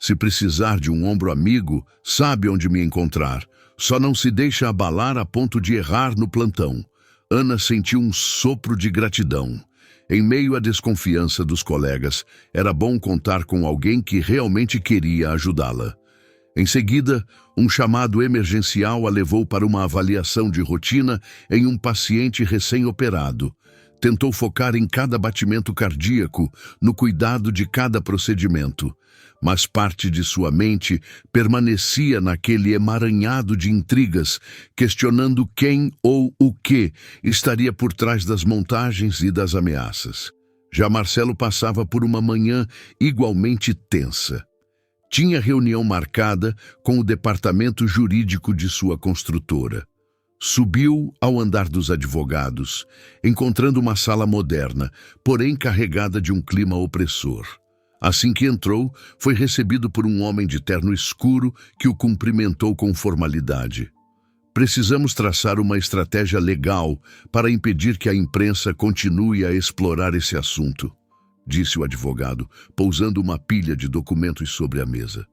Se precisar de um ombro amigo, sabe onde me encontrar. Só não se deixa abalar a ponto de errar no plantão. Ana sentiu um sopro de gratidão. Em meio à desconfiança dos colegas, era bom contar com alguém que realmente queria ajudá-la. Em seguida, um chamado emergencial a levou para uma avaliação de rotina em um paciente recém-operado. Tentou focar em cada batimento cardíaco, no cuidado de cada procedimento, mas parte de sua mente permanecia naquele emaranhado de intrigas, questionando quem ou o que estaria por trás das montagens e das ameaças. Já Marcelo passava por uma manhã igualmente tensa. Tinha reunião marcada com o departamento jurídico de sua construtora. Subiu ao andar dos advogados, encontrando uma sala moderna, porém carregada de um clima opressor. Assim que entrou, foi recebido por um homem de terno escuro que o cumprimentou com formalidade. Precisamos traçar uma estratégia legal para impedir que a imprensa continue a explorar esse assunto, disse o advogado, pousando uma pilha de documentos sobre a mesa.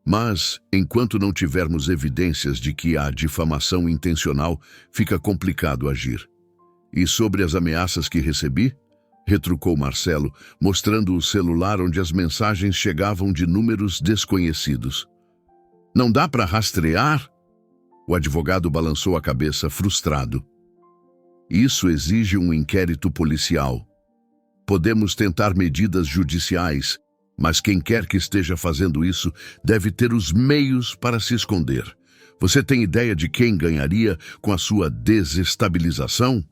Mas, enquanto não tivermos evidências de que há difamação intencional, fica complicado agir. E sobre as ameaças que recebi? Retrucou Marcelo, mostrando o celular onde as mensagens chegavam de números desconhecidos. Não dá para rastrear? O advogado balançou a cabeça, frustrado. Isso exige um inquérito policial. Podemos tentar medidas judiciais, mas quem quer que esteja fazendo isso deve ter os meios para se esconder. Você tem ideia de quem ganharia com a sua desestabilização?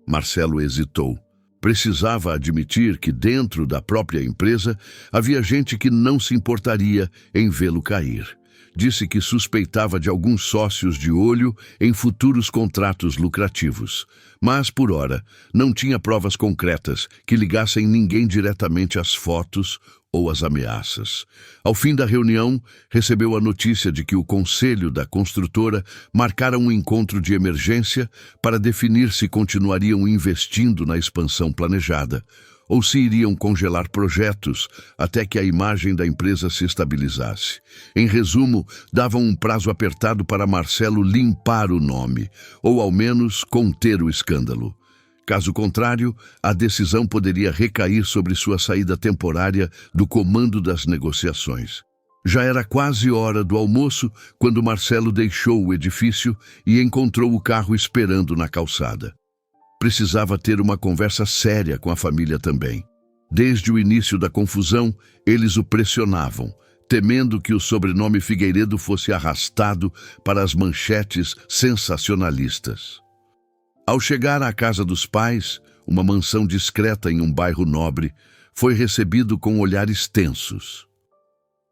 Marcelo hesitou. Precisava admitir que dentro da própria empresa havia gente que não se importaria em vê-lo cair. Disse que suspeitava de alguns sócios de olho em futuros contratos lucrativos, mas, por ora, não tinha provas concretas que ligassem ninguém diretamente às fotos ou às ameaças. Ao fim da reunião, recebeu a notícia de que o conselho da construtora marcara um encontro de emergência para definir se continuariam investindo na expansão planejada ou se iriam congelar projetos até que a imagem da empresa se estabilizasse. Em resumo, davam um prazo apertado para Marcelo limpar o nome, ou ao menos conter o escândalo. Caso contrário, a decisão poderia recair sobre sua saída temporária do comando das negociações. Já era quase hora do almoço quando Marcelo deixou o edifício e encontrou o carro esperando na calçada. Precisava ter uma conversa séria com a família também. Desde o início da confusão, eles o pressionavam, temendo que o sobrenome Figueiredo fosse arrastado para as manchetes sensacionalistas. Ao chegar à casa dos pais, uma mansão discreta em um bairro nobre, foi recebido com olhares tensos.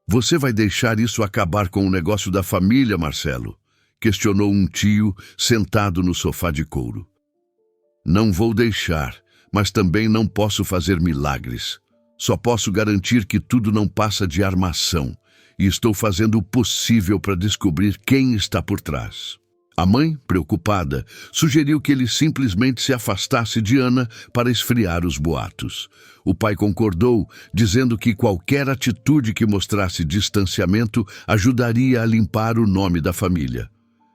"Você vai deixar isso acabar com o negócio da família, Marcelo?" questionou um tio sentado no sofá de couro. "Não vou deixar, mas também não posso fazer milagres. Só posso garantir que tudo não passa de armação, e estou fazendo o possível para descobrir quem está por trás." A mãe, preocupada, sugeriu que ele simplesmente se afastasse de Ana para esfriar os boatos. O pai concordou, dizendo que qualquer atitude que mostrasse distanciamento ajudaria a limpar o nome da família.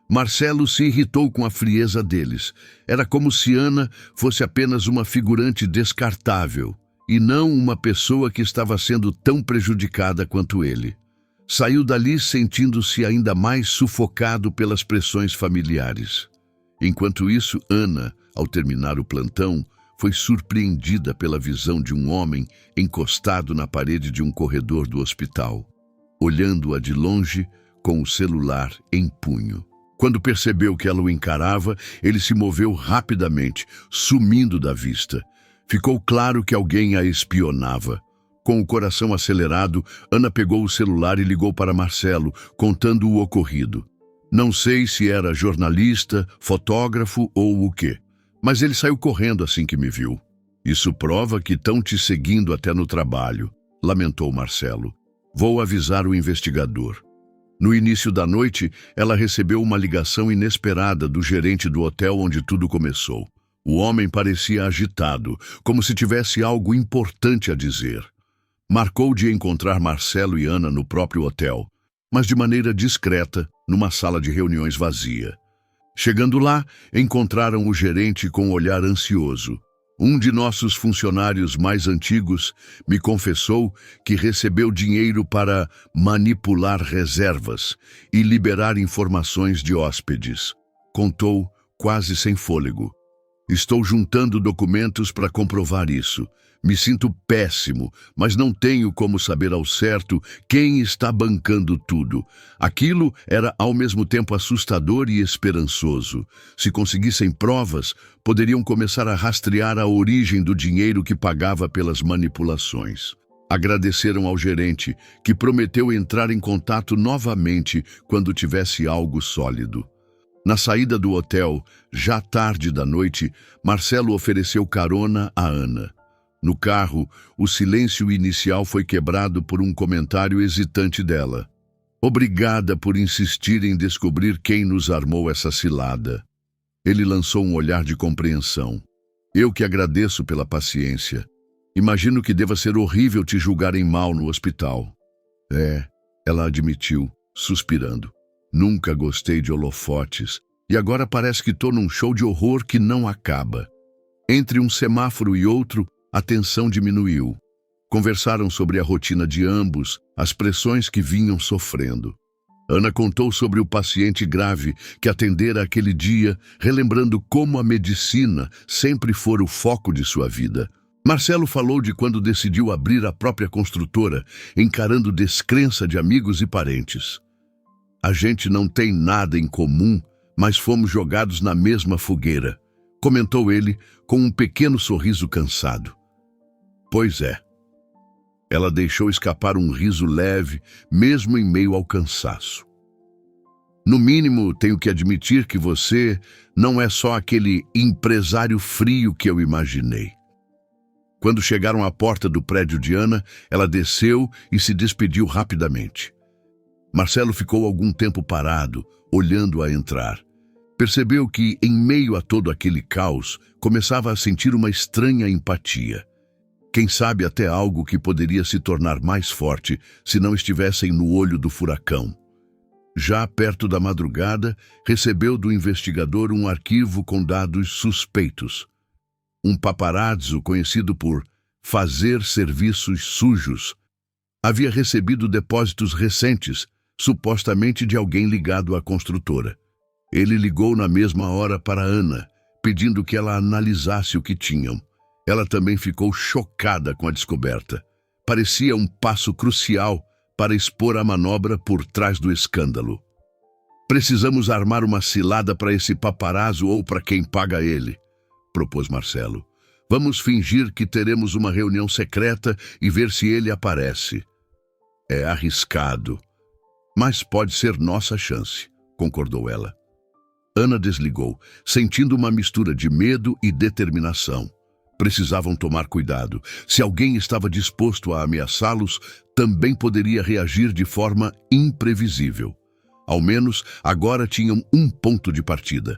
Marcelo se irritou com a frieza deles. Era como se Ana fosse apenas uma figurante descartável, e não uma pessoa que estava sendo tão prejudicada quanto ele. Saiu dali sentindo-se ainda mais sufocado pelas pressões familiares. Enquanto isso, Ana, ao terminar o plantão, foi surpreendida pela visão de um homem encostado na parede de um corredor do hospital, olhando-a de longe com o celular em punho. Quando percebeu que ela o encarava, ele se moveu rapidamente, sumindo da vista. Ficou claro que alguém a espionava. Com o coração acelerado, Ana pegou o celular e ligou para Marcelo, contando o ocorrido. Não sei se era jornalista, fotógrafo ou o quê, mas ele saiu correndo assim que me viu. "Isso prova que estão te seguindo até no trabalho", lamentou Marcelo. "Vou avisar o investigador." No início da noite, ela recebeu uma ligação inesperada do gerente do hotel onde tudo começou. O homem parecia agitado, como se tivesse algo importante a dizer. Marcou de encontrar Marcelo e Ana no próprio hotel, mas de maneira discreta, numa sala de reuniões vazia. Chegando lá, encontraram o gerente com um olhar ansioso. "Um de nossos funcionários mais antigos me confessou que recebeu dinheiro para manipular reservas e liberar informações de hóspedes", contou, quase sem fôlego. Estou juntando documentos para comprovar isso. Me sinto péssimo, mas não tenho como saber ao certo quem está bancando tudo. Aquilo era ao mesmo tempo assustador e esperançoso. Se conseguissem provas, poderiam começar a rastrear a origem do dinheiro que pagava pelas manipulações. Agradeceram ao gerente, que prometeu entrar em contato novamente quando tivesse algo sólido. Na saída do hotel, já tarde da noite, Marcelo ofereceu carona a Ana. No carro, o silêncio inicial foi quebrado por um comentário hesitante dela. Obrigada por insistir em descobrir quem nos armou essa cilada. Ele lançou um olhar de compreensão. Eu que agradeço pela paciência. Imagino que deva ser horrível te julgarem mal no hospital. Ela admitiu, suspirando. Nunca gostei de holofotes, e agora parece que estou num show de horror que não acaba. Entre um semáforo e outro, a tensão diminuiu. Conversaram sobre a rotina de ambos, as pressões que vinham sofrendo. Ana contou sobre o paciente grave que atendera aquele dia, relembrando como a medicina sempre fora o foco de sua vida. Marcelo falou de quando decidiu abrir a própria construtora, encarando descrença de amigos e parentes. A gente não tem nada em comum, mas fomos jogados na mesma fogueira, comentou ele com um pequeno sorriso cansado. Pois é. Ela deixou escapar um riso leve, mesmo em meio ao cansaço. No mínimo, tenho que admitir que você não é só aquele empresário frio que eu imaginei. Quando chegaram à porta do prédio de Ana, ela desceu e se despediu rapidamente. Marcelo ficou algum tempo parado, olhando-a entrar. Percebeu que, em meio a todo aquele caos, começava a sentir uma estranha empatia. Quem sabe até algo que poderia se tornar mais forte se não estivessem no olho do furacão. Já perto da madrugada, recebeu do investigador um arquivo com dados suspeitos. Um paparazzo conhecido por fazer serviços sujos havia recebido depósitos recentes, supostamente de alguém ligado à construtora. Ele ligou na mesma hora para Ana, pedindo que ela analisasse o que tinham. Ela também ficou chocada com a descoberta. Parecia um passo crucial para expor a manobra por trás do escândalo. Precisamos armar uma cilada para esse paparazzo ou para quem paga ele, propôs Marcelo. Vamos fingir que teremos uma reunião secreta e ver se ele aparece. É arriscado, mas pode ser nossa chance, concordou ela. Ana desligou, sentindo uma mistura de medo e determinação. Precisavam tomar cuidado. Se alguém estava disposto a ameaçá-los, também poderia reagir de forma imprevisível. Ao menos, agora tinham um ponto de partida.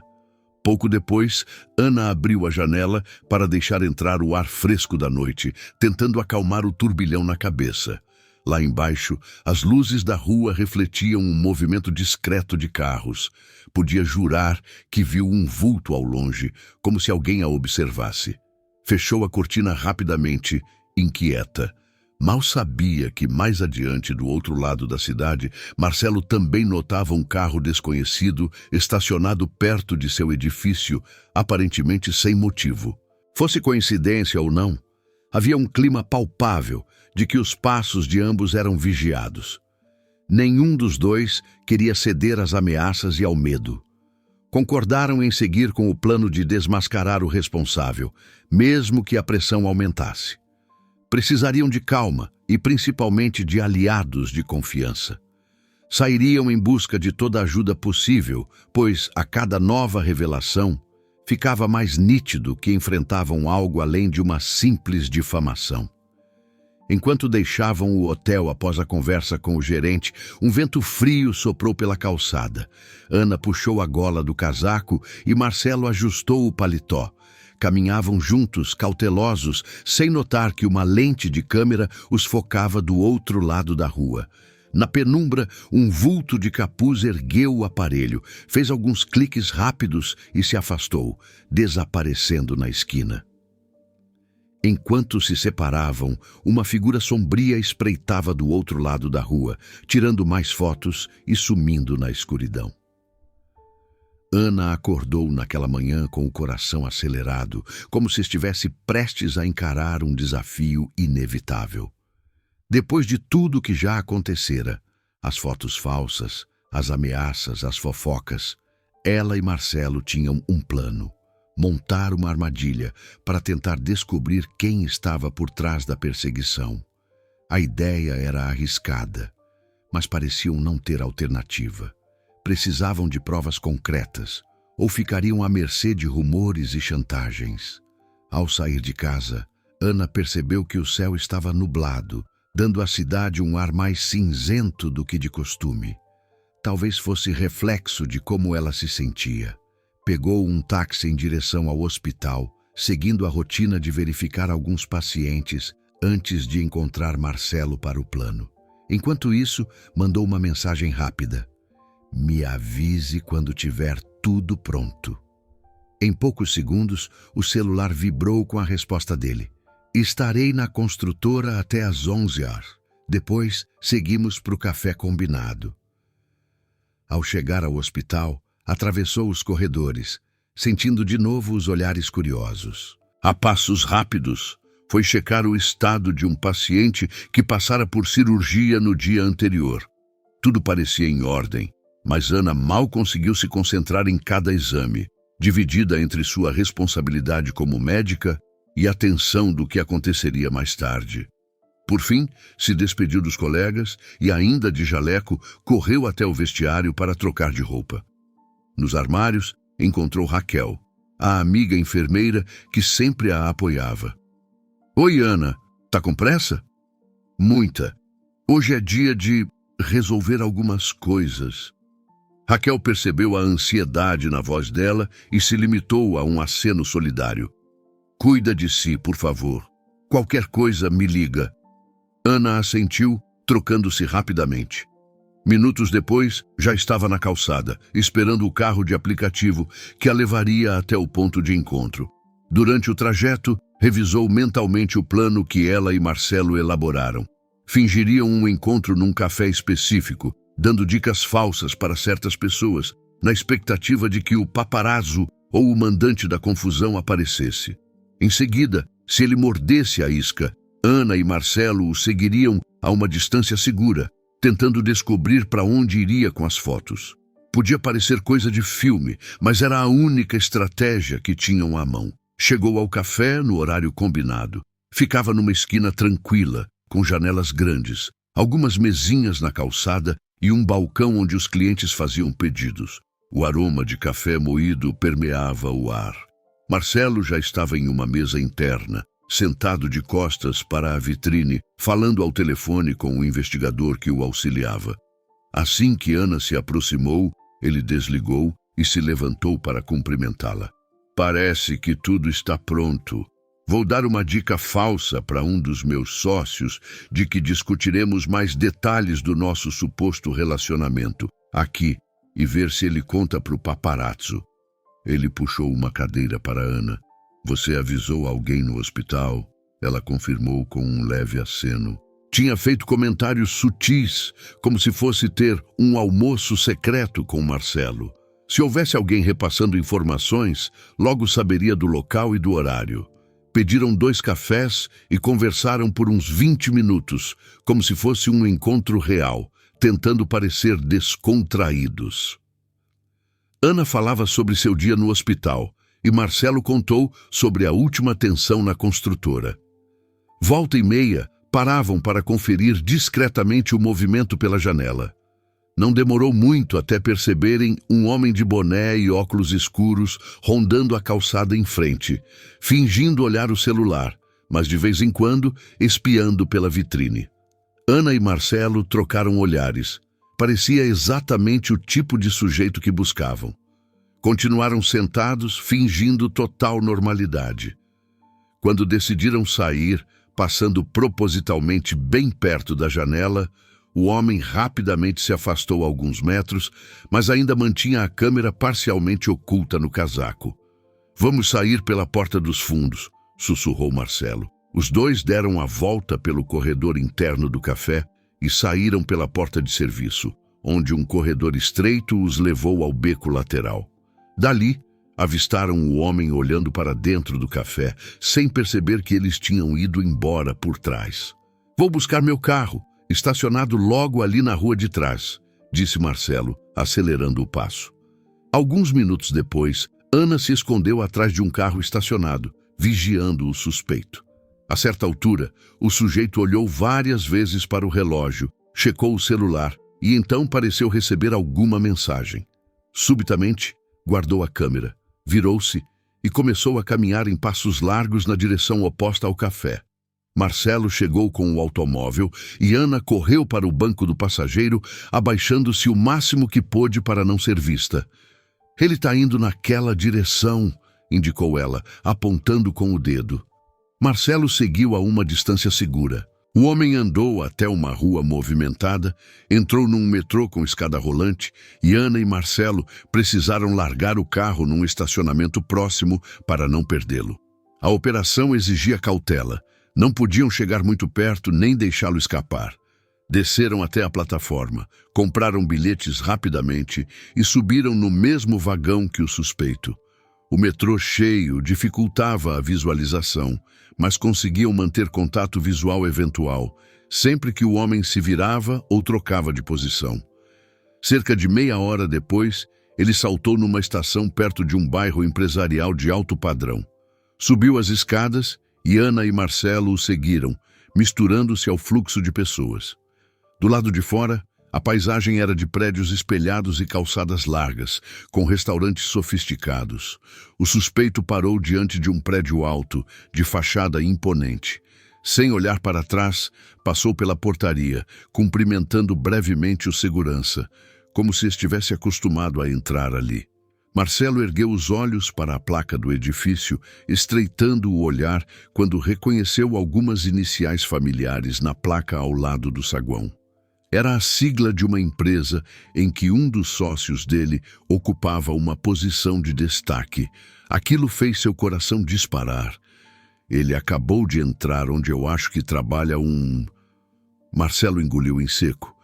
Pouco depois, Ana abriu a janela para deixar entrar o ar fresco da noite, tentando acalmar o turbilhão na cabeça. Lá embaixo, as luzes da rua refletiam um movimento discreto de carros. Podia jurar que viu um vulto ao longe, como se alguém a observasse. Fechou a cortina rapidamente, inquieta. Mal sabia que, mais adiante, do outro lado da cidade, Marcelo também notava um carro desconhecido estacionado perto de seu edifício, aparentemente sem motivo. Fosse coincidência ou não, havia um clima palpável de que os passos de ambos eram vigiados. Nenhum dos dois queria ceder às ameaças e ao medo. Concordaram em seguir com o plano de desmascarar o responsável, mesmo que a pressão aumentasse. Precisariam de calma e principalmente de aliados de confiança. Sairiam em busca de toda a ajuda possível, pois a cada nova revelação ficava mais nítido que enfrentavam algo além de uma simples difamação. Enquanto deixavam o hotel após a conversa com o gerente, um vento frio soprou pela calçada. Ana puxou a gola do casaco e Marcelo ajustou o paletó. Caminhavam juntos, cautelosos, sem notar que uma lente de câmera os focava do outro lado da rua. Na penumbra, um vulto de capuz ergueu o aparelho, fez alguns cliques rápidos e se afastou, desaparecendo na esquina. Enquanto se separavam, uma figura sombria espreitava do outro lado da rua, tirando mais fotos e sumindo na escuridão. Ana acordou naquela manhã com o coração acelerado, como se estivesse prestes a encarar um desafio inevitável. Depois de tudo que já acontecera, as fotos falsas, as ameaças, as fofocas, ela e Marcelo tinham um plano: montar uma armadilha para tentar descobrir quem estava por trás da perseguição. A ideia era arriscada, mas pareciam não ter alternativa. Precisavam de provas concretas, ou ficariam à mercê de rumores e chantagens. Ao sair de casa, Ana percebeu que o céu estava nublado, dando à cidade um ar mais cinzento do que de costume. Talvez fosse reflexo de como ela se sentia. Pegou um táxi em direção ao hospital, seguindo a rotina de verificar alguns pacientes antes de encontrar Marcelo para o plano. Enquanto isso, mandou uma mensagem rápida: "Me avise quando tiver tudo pronto." Em poucos segundos, o celular vibrou com a resposta dele: "Estarei na construtora até às 11h. Depois, seguimos para o café combinado." Ao chegar ao hospital, atravessou os corredores, sentindo de novo os olhares curiosos. A passos rápidos, foi checar o estado de um paciente que passara por cirurgia no dia anterior. Tudo parecia em ordem, mas Ana mal conseguiu se concentrar em cada exame, dividida entre sua responsabilidade como médica e a tensão do que aconteceria mais tarde. Por fim, se despediu dos colegas e, ainda de jaleco, correu até o vestiário para trocar de roupa. Nos armários, encontrou Raquel, a amiga enfermeira que sempre a apoiava. "Oi, Ana, tá com pressa?" "Muita. Hoje é dia de resolver algumas coisas." Raquel percebeu a ansiedade na voz dela e se limitou a um aceno solidário. "Cuida de si, por favor. Qualquer coisa, me liga." Ana assentiu, trocando-se rapidamente. Minutos depois, já estava na calçada, esperando o carro de aplicativo que a levaria até o ponto de encontro. Durante o trajeto, revisou mentalmente o plano que ela e Marcelo elaboraram. Fingiriam um encontro num café específico, dando dicas falsas para certas pessoas, na expectativa de que o paparazzo ou o mandante da confusão aparecesse. Em seguida, se ele mordesse a isca, Ana e Marcelo o seguiriam a uma distância segura, tentando descobrir para onde iria com as fotos. Podia parecer coisa de filme, mas era a única estratégia que tinham à mão. Chegou ao café no horário combinado. Ficava numa esquina tranquila, com janelas grandes, algumas mesinhas na calçada e um balcão onde os clientes faziam pedidos. O aroma de café moído permeava o ar. Marcelo já estava em uma mesa interna, sentado de costas para a vitrine, falando ao telefone com o investigador que o auxiliava. Assim que Ana se aproximou, ele desligou e se levantou para cumprimentá-la. "Parece que tudo está pronto. Vou dar uma dica falsa para um dos meus sócios de que discutiremos mais detalhes do nosso suposto relacionamento aqui e ver se ele conta para o paparazzo." Ele puxou uma cadeira para Ana. "Você avisou alguém no hospital?" Ela confirmou com um leve aceno. Tinha feito comentários sutis, como se fosse ter um almoço secreto com Marcelo. Se houvesse alguém repassando informações, logo saberia do local e do horário. Pediram 2 cafés e conversaram por uns 20 minutos, como se fosse um encontro real, tentando parecer descontraídos. Ana falava sobre seu dia no hospital e Marcelo contou sobre a última tensão na construtora. Volta e meia, paravam para conferir discretamente o movimento pela janela. Não demorou muito até perceberem um homem de boné e óculos escuros rondando a calçada em frente, fingindo olhar o celular, mas de vez em quando espiando pela vitrine. Ana e Marcelo trocaram olhares. Parecia exatamente o tipo de sujeito que buscavam. Continuaram sentados, fingindo total normalidade. Quando decidiram sair, passando propositalmente bem perto da janela, o homem rapidamente se afastou alguns metros, mas ainda mantinha a câmera parcialmente oculta no casaco. "Vamos sair pela porta dos fundos", sussurrou Marcelo. Os dois deram a volta pelo corredor interno do café e saíram pela porta de serviço, onde um corredor estreito os levou ao beco lateral. Dali, avistaram o homem olhando para dentro do café, sem perceber que eles tinham ido embora por trás. "Vou buscar meu carro, estacionado logo ali na rua de trás", disse Marcelo, acelerando o passo. Alguns minutos depois, Ana se escondeu atrás de um carro estacionado, vigiando o suspeito. A certa altura, o sujeito olhou várias vezes para o relógio, checou o celular e então pareceu receber alguma mensagem. Subitamente, guardou a câmera, virou-se e começou a caminhar em passos largos na direção oposta ao café. Marcelo chegou com o automóvel e Ana correu para o banco do passageiro, abaixando-se o máximo que pôde para não ser vista. "Ele está indo naquela direção", indicou ela, apontando com o dedo. Marcelo seguiu a uma distância segura. O homem andou até uma rua movimentada, entrou num metrô com escada rolante e Ana e Marcelo precisaram largar o carro num estacionamento próximo para não perdê-lo. A operação exigia cautela. Não podiam chegar muito perto nem deixá-lo escapar. Desceram até a plataforma, compraram bilhetes rapidamente e subiram no mesmo vagão que o suspeito. O metrô cheio dificultava a visualização, mas conseguiam manter contato visual eventual, sempre que o homem se virava ou trocava de posição. Cerca de meia hora depois, ele saltou numa estação perto de um bairro empresarial de alto padrão. Subiu as escadas e Ana e Marcelo o seguiram, misturando-se ao fluxo de pessoas. Do lado de fora, a paisagem era de prédios espelhados e calçadas largas, com restaurantes sofisticados. O suspeito parou diante de um prédio alto, de fachada imponente. Sem olhar para trás, passou pela portaria, cumprimentando brevemente o segurança, como se estivesse acostumado a entrar ali. Marcelo ergueu os olhos para a placa do edifício, estreitando o olhar quando reconheceu algumas iniciais familiares na placa ao lado do saguão. Era a sigla de uma empresa em que um dos sócios dele ocupava uma posição de destaque. Aquilo fez seu coração disparar. Ele acabou de entrar onde eu acho que trabalha um... Marcelo engoliu em seco.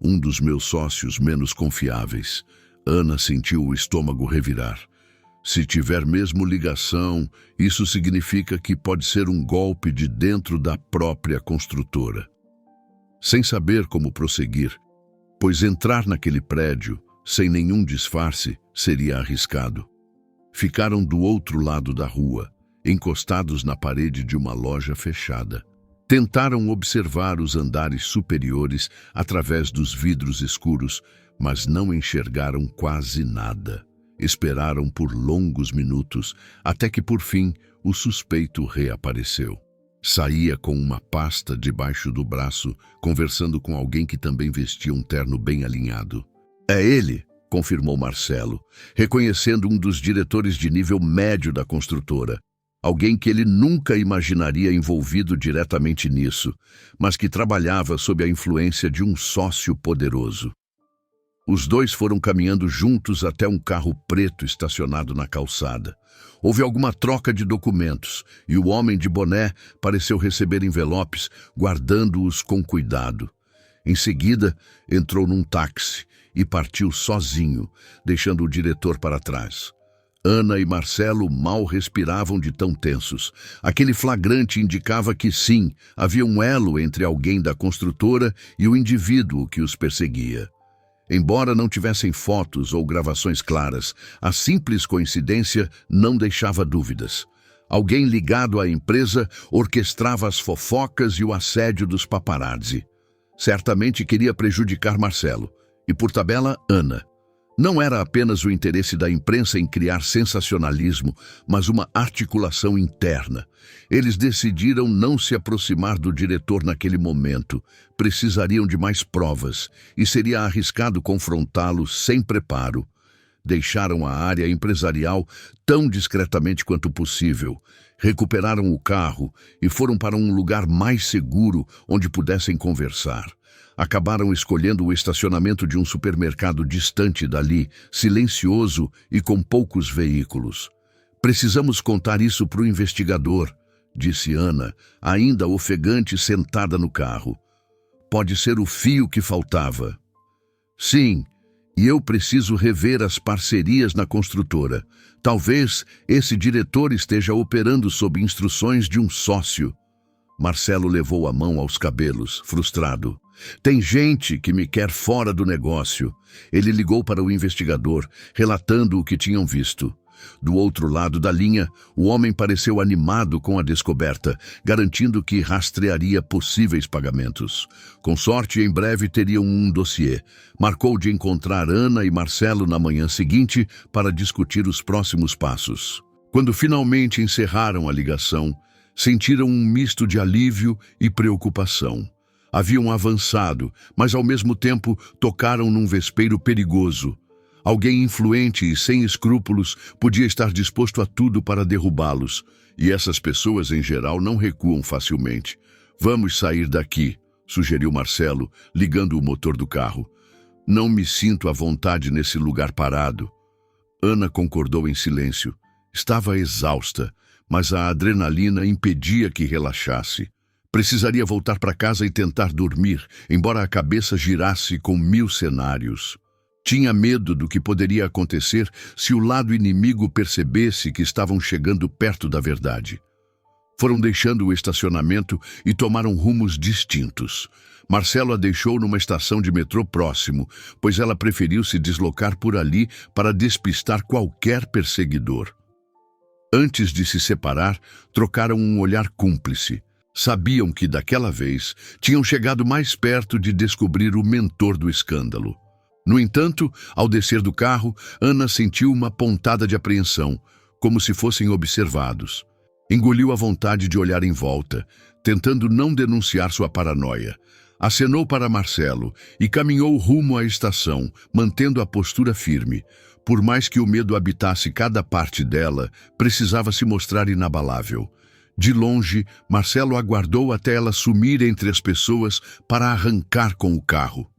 Um dos meus sócios menos confiáveis. Ana sentiu o estômago revirar. Se tiver mesmo ligação, isso significa que pode ser um golpe de dentro da própria construtora. Sem saber como prosseguir, pois entrar naquele prédio, sem nenhum disfarce, seria arriscado. Ficaram do outro lado da rua, encostados na parede de uma loja fechada. Tentaram observar os andares superiores através dos vidros escuros, mas não enxergaram quase nada. Esperaram por longos minutos, até que, por fim, o suspeito reapareceu. Saía com uma pasta debaixo do braço, conversando com alguém que também vestia um terno bem alinhado. "É ele", confirmou Marcelo, reconhecendo um dos diretores de nível médio da construtora. Alguém que ele nunca imaginaria envolvido diretamente nisso, mas que trabalhava sob a influência de um sócio poderoso. Os dois foram caminhando juntos até um carro preto estacionado na calçada. Houve alguma troca de documentos e o homem de boné pareceu receber envelopes, guardando-os com cuidado. Em seguida, entrou num táxi e partiu sozinho, deixando o diretor para trás. Ana e Marcelo mal respiravam de tão tensos. Aquele flagrante indicava que sim, havia um elo entre alguém da construtora e o indivíduo que os perseguia. Embora não tivessem fotos ou gravações claras, a simples coincidência não deixava dúvidas. Alguém ligado à empresa orquestrava as fofocas e o assédio dos paparazzi. Certamente queria prejudicar Marcelo, e por tabela, Ana. Não era apenas o interesse da imprensa em criar sensacionalismo, mas uma articulação interna. Eles decidiram não se aproximar do diretor naquele momento. Precisariam de mais provas, e seria arriscado confrontá-lo sem preparo. Deixaram a área empresarial tão discretamente quanto possível. Recuperaram o carro e foram para um lugar mais seguro onde pudessem conversar. Acabaram escolhendo o estacionamento de um supermercado distante dali, silencioso e com poucos veículos. "Precisamos contar isso para o investigador", disse Ana, ainda ofegante, sentada no carro. "Pode ser o fio que faltava." "Sim, E eu preciso rever as parcerias na construtora. Talvez esse diretor esteja operando sob instruções de um sócio. Marcelo levou a mão aos cabelos, frustrado. Tem gente que me quer fora do negócio. Ele ligou para o investigador, relatando o que tinham visto. Do outro lado da linha, o homem pareceu animado com a descoberta, garantindo que rastrearia possíveis pagamentos. Com sorte, em breve teriam um dossiê. Marcou de encontrar Ana e Marcelo na manhã seguinte para discutir os próximos passos. Quando finalmente encerraram a ligação, sentiram um misto de alívio e preocupação. Haviam avançado, mas ao mesmo tempo tocaram num vespeiro perigoso. Alguém influente e sem escrúpulos podia estar disposto a tudo para derrubá-los, e essas pessoas em geral não recuam facilmente. Vamos sair daqui, sugeriu Marcelo, ligando o motor do carro. Não me sinto à vontade nesse lugar parado. Ana concordou em silêncio. Estava exausta, mas a adrenalina impedia que relaxasse. Precisaria voltar para casa e tentar dormir, embora a cabeça girasse com 1000 cenários. Tinha medo do que poderia acontecer se o lado inimigo percebesse que estavam chegando perto da verdade. Foram deixando o estacionamento e tomaram rumos distintos. Marcelo a deixou numa estação de metrô próximo, pois ela preferiu se deslocar por ali para despistar qualquer perseguidor. Antes de se separar, trocaram um olhar cúmplice. Sabiam que, daquela vez, tinham chegado mais perto de descobrir o mentor do escândalo. No entanto, ao descer do carro, Ana sentiu uma pontada de apreensão, como se fossem observados. Engoliu a vontade de olhar em volta, tentando não denunciar sua paranoia. Acenou para Marcelo e caminhou rumo à estação, mantendo a postura firme. Por mais que o medo habitasse cada parte dela, precisava se mostrar inabalável. De longe, Marcelo aguardou até ela sumir entre as pessoas para arrancar com o carro.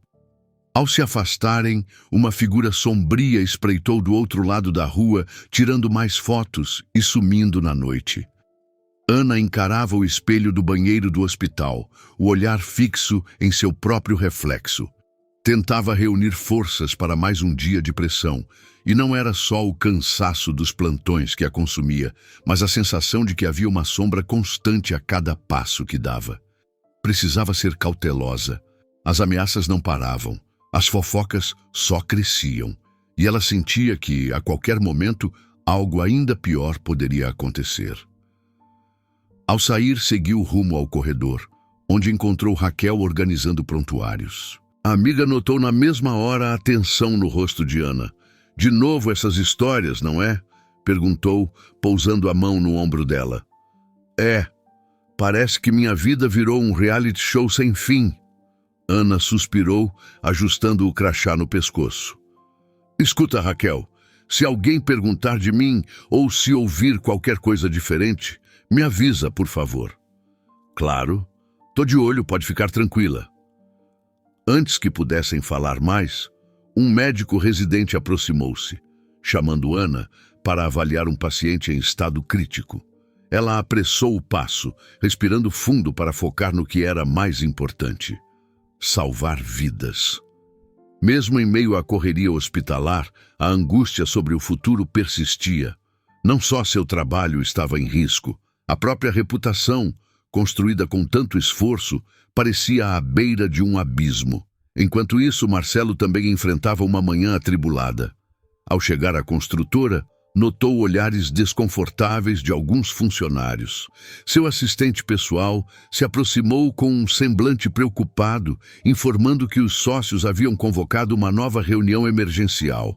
Ao se afastarem, uma figura sombria espreitou do outro lado da rua, tirando mais fotos e sumindo na noite. Ana encarava o espelho do banheiro do hospital, o olhar fixo em seu próprio reflexo. Tentava reunir forças para mais um dia de pressão, e não era só o cansaço dos plantões que a consumia, mas a sensação de que havia uma sombra constante a cada passo que dava. Precisava ser cautelosa. As ameaças não paravam. As fofocas só cresciam, e ela sentia que, a qualquer momento, algo ainda pior poderia acontecer. Ao sair, seguiu rumo ao corredor, onde encontrou Raquel organizando prontuários. A amiga notou na mesma hora a tensão no rosto de Ana. De novo essas histórias, não é? Perguntou, pousando a mão no ombro dela. É, parece que minha vida virou um reality show sem fim. Ana suspirou, ajustando o crachá no pescoço. Escuta, Raquel, se alguém perguntar de mim ou se ouvir qualquer coisa diferente, me avisa, por favor. Claro, tô de olho, pode ficar tranquila. Antes que pudessem falar mais, um médico residente aproximou-se, chamando Ana para avaliar um paciente em estado crítico. Ela apressou o passo, respirando fundo para focar no que era mais importante. Salvar vidas. Mesmo em meio à correria hospitalar, a angústia sobre o futuro persistia. Não só seu trabalho estava em risco, a própria reputação, construída com tanto esforço, parecia à beira de um abismo. Enquanto isso, Marcelo também enfrentava uma manhã atribulada. Ao chegar à construtora, notou olhares desconfortáveis de alguns funcionários. Seu assistente pessoal se aproximou com um semblante preocupado, informando que os sócios haviam convocado uma nova reunião emergencial.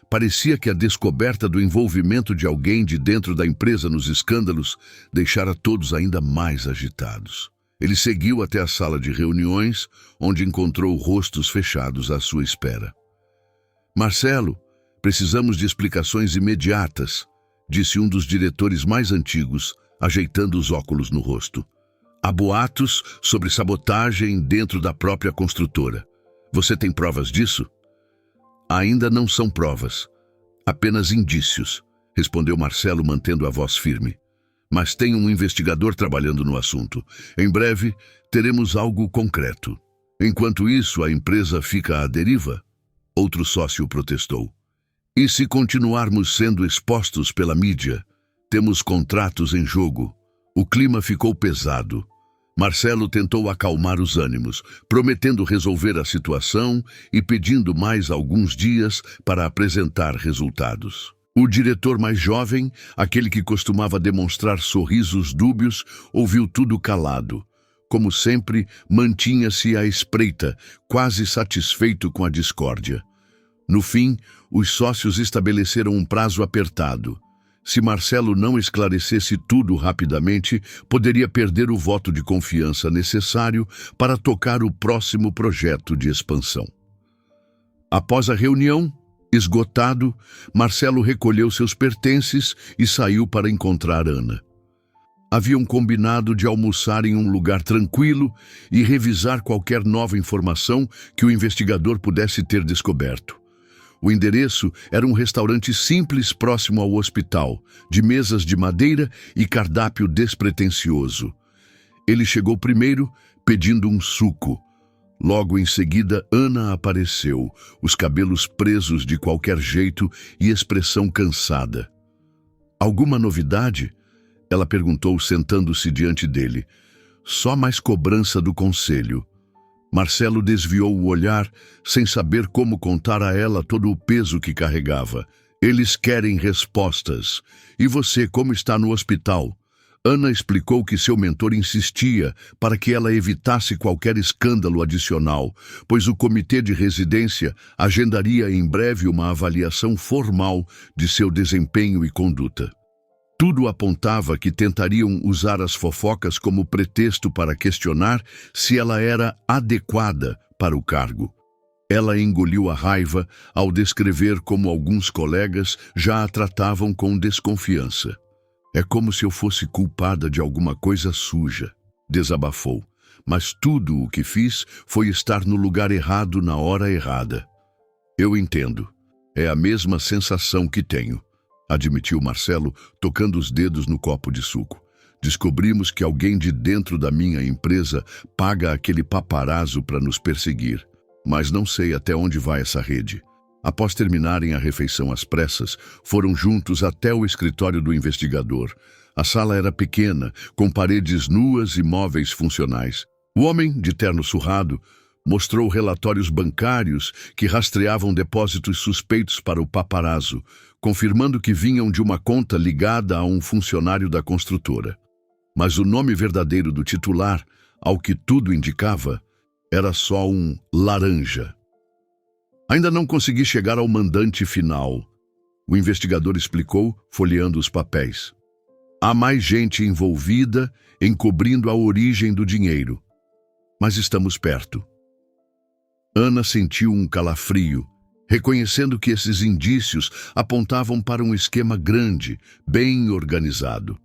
Parecia que a descoberta do envolvimento de alguém de dentro da empresa nos escândalos deixara todos ainda mais agitados. Ele seguiu até a sala de reuniões, onde encontrou rostos fechados à sua espera. Marcelo, precisamos de explicações imediatas, disse um dos diretores mais antigos, ajeitando os óculos no rosto. Há boatos sobre sabotagem dentro da própria construtora. Você tem provas disso? Ainda não são provas, apenas indícios, respondeu Marcelo, mantendo a voz firme. Mas tem um investigador trabalhando no assunto. Em breve, teremos algo concreto. Enquanto isso, a empresa fica à deriva? outro sócio protestou. E se continuarmos sendo expostos pela mídia? Temos contratos em jogo. O clima ficou pesado. Marcelo tentou acalmar os ânimos, prometendo resolver a situação e pedindo mais alguns dias para apresentar resultados. O diretor mais jovem, aquele que costumava demonstrar sorrisos dúbios, ouviu tudo calado. Como sempre, mantinha-se à espreita, quase satisfeito com a discórdia. No fim, os sócios estabeleceram um prazo apertado. Se Marcelo não esclarecesse tudo rapidamente, poderia perder o voto de confiança necessário para tocar o próximo projeto de expansão. Após a reunião, esgotado, Marcelo recolheu seus pertences e saiu para encontrar Ana. Haviam combinado de almoçar em um lugar tranquilo e revisar qualquer nova informação que o investigador pudesse ter descoberto. O endereço era um restaurante simples próximo ao hospital, de mesas de madeira e cardápio despretensioso. Ele chegou primeiro, pedindo um suco. Logo em seguida, Ana apareceu, os cabelos presos de qualquer jeito e expressão cansada. "Alguma novidade?" Ela perguntou, sentando-se diante dele. "Só mais cobrança do conselho." Marcelo desviou o olhar, sem saber como contar a ela todo o peso que carregava. "Eles querem respostas. E você, como está no hospital?" Ana explicou que seu mentor insistia para que ela evitasse qualquer escândalo adicional, pois o comitê de residência agendaria em breve uma avaliação formal de seu desempenho e conduta. Tudo apontava que tentariam usar as fofocas como pretexto para questionar se ela era adequada para o cargo. Ela engoliu a raiva ao descrever como alguns colegas já a tratavam com desconfiança. "É como se eu fosse culpada de alguma coisa suja", desabafou. "Mas tudo o que fiz foi estar no lugar errado na hora errada." "Eu entendo. É a mesma sensação que tenho", admitiu Marcelo, tocando os dedos no copo de suco. "Descobrimos que alguém de dentro da minha empresa paga aquele paparazzo para nos perseguir. Mas não sei até onde vai essa rede." Após terminarem a refeição às pressas, foram juntos até o escritório do investigador. A sala era pequena, com paredes nuas e móveis funcionais. O homem, de terno surrado, mostrou relatórios bancários que rastreavam depósitos suspeitos para o paparazzo, confirmando que vinham de uma conta ligada a um funcionário da construtora. Mas o nome verdadeiro do titular, ao que tudo indicava, era só um laranja. "Ainda não consegui chegar ao mandante final", o investigador explicou, folheando os papéis. "Há mais gente envolvida, encobrindo a origem do dinheiro. Mas estamos perto." Ana sentiu um calafrio, reconhecendo que esses indícios apontavam para um esquema grande, bem organizado.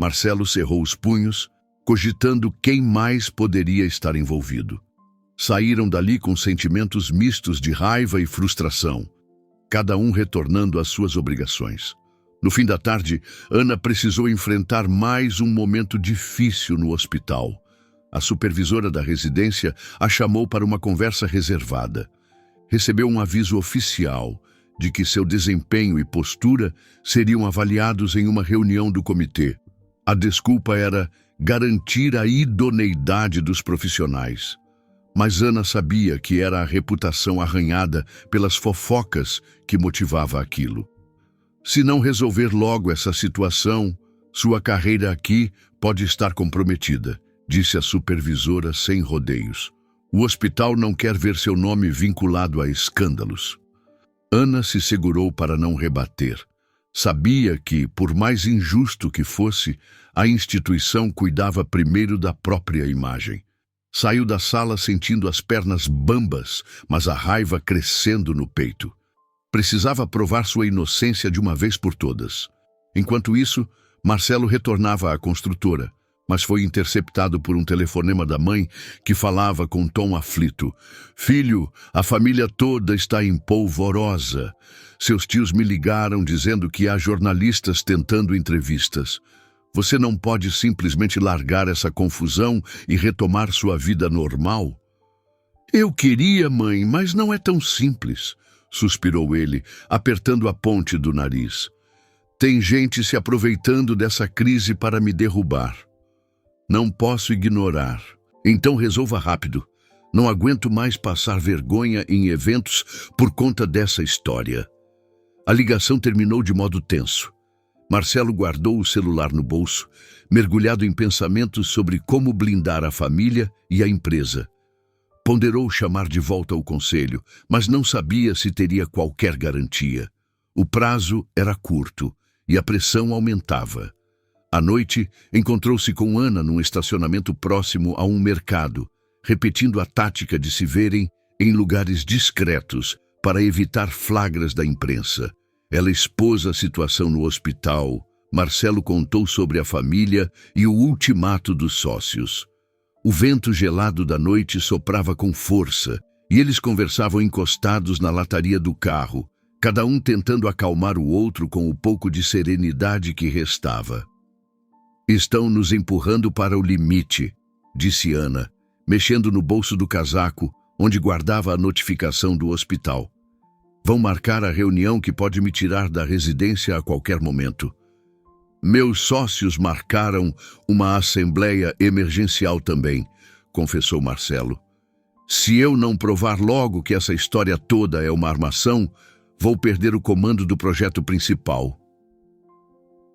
Marcelo cerrou os punhos, cogitando quem mais poderia estar envolvido. Saíram dali com sentimentos mistos de raiva e frustração, cada um retornando às suas obrigações. No fim da tarde, Ana precisou enfrentar mais um momento difícil no hospital. A supervisora da residência a chamou para uma conversa reservada. Recebeu um aviso oficial de que seu desempenho e postura seriam avaliados em uma reunião do comitê. A desculpa era garantir a idoneidade dos profissionais. Mas Ana sabia que era a reputação arranhada pelas fofocas que motivava aquilo. Se não resolver logo essa situação, sua carreira aqui pode estar comprometida, disse a supervisora sem rodeios. O hospital não quer ver seu nome vinculado a escândalos. Ana se segurou para não rebater. Sabia que, por mais injusto que fosse, a instituição cuidava primeiro da própria imagem. Saiu da sala sentindo as pernas bambas, mas a raiva crescendo no peito. Precisava provar sua inocência de uma vez por todas. Enquanto isso, Marcelo retornava à construtora, mas foi interceptado por um telefonema da mãe que falava com tom aflito. "Filho, a família toda está em polvorosa. Seus tios me ligaram dizendo que há jornalistas tentando entrevistas. Você não pode simplesmente largar essa confusão e retomar sua vida normal?" Eu queria, mãe, mas não é tão simples, suspirou ele, apertando a ponte do nariz. Tem gente se aproveitando dessa crise para me derrubar. Não posso ignorar. Então resolva rápido. Não aguento mais passar vergonha em eventos por conta dessa história. A ligação terminou de modo tenso. Marcelo guardou o celular no bolso, mergulhado em pensamentos sobre como blindar a família e a empresa. Ponderou chamar de volta o conselho, mas não sabia se teria qualquer garantia. O prazo era curto e a pressão aumentava. À noite, encontrou-se com Ana num estacionamento próximo a um mercado, repetindo a tática de se verem em lugares discretos para evitar flagras da imprensa. Ela expôs a situação no hospital. Marcelo contou sobre a família e o ultimato dos sócios. O vento gelado da noite soprava com força e eles conversavam encostados na lataria do carro, cada um tentando acalmar o outro com o pouco de serenidade que restava. Estão nos empurrando para o limite, disse Ana, mexendo no bolso do casaco, onde guardava a notificação do hospital. Vão marcar a reunião que pode me tirar da residência a qualquer momento. Meus sócios marcaram uma assembleia emergencial também, confessou Marcelo. Se eu não provar logo que essa história toda é uma armação, vou perder o comando do projeto principal.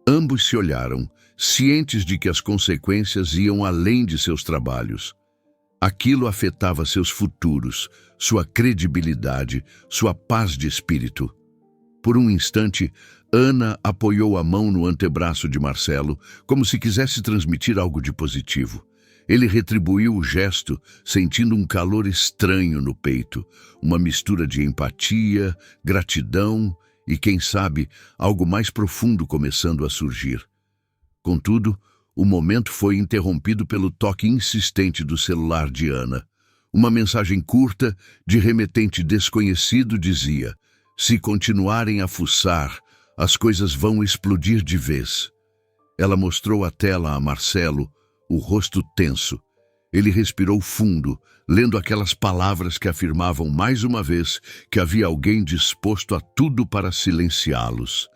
Ambos se olharam, cientes de que as consequências iam além de seus trabalhos. Aquilo afetava seus futuros, sua credibilidade, sua paz de espírito. Por um instante, Ana apoiou a mão no antebraço de Marcelo, como se quisesse transmitir algo de positivo. Ele retribuiu o gesto, sentindo um calor estranho no peito, uma mistura de empatia, gratidão e, quem sabe, algo mais profundo começando a surgir. Contudo, o momento foi interrompido pelo toque insistente do celular de Ana. Uma mensagem curta, de remetente desconhecido, dizia: se continuarem a fuçar, as coisas vão explodir de vez. Ela mostrou a tela a Marcelo, o rosto tenso. Ele respirou fundo, lendo aquelas palavras que afirmavam mais uma vez que havia alguém disposto a tudo para silenciá-los.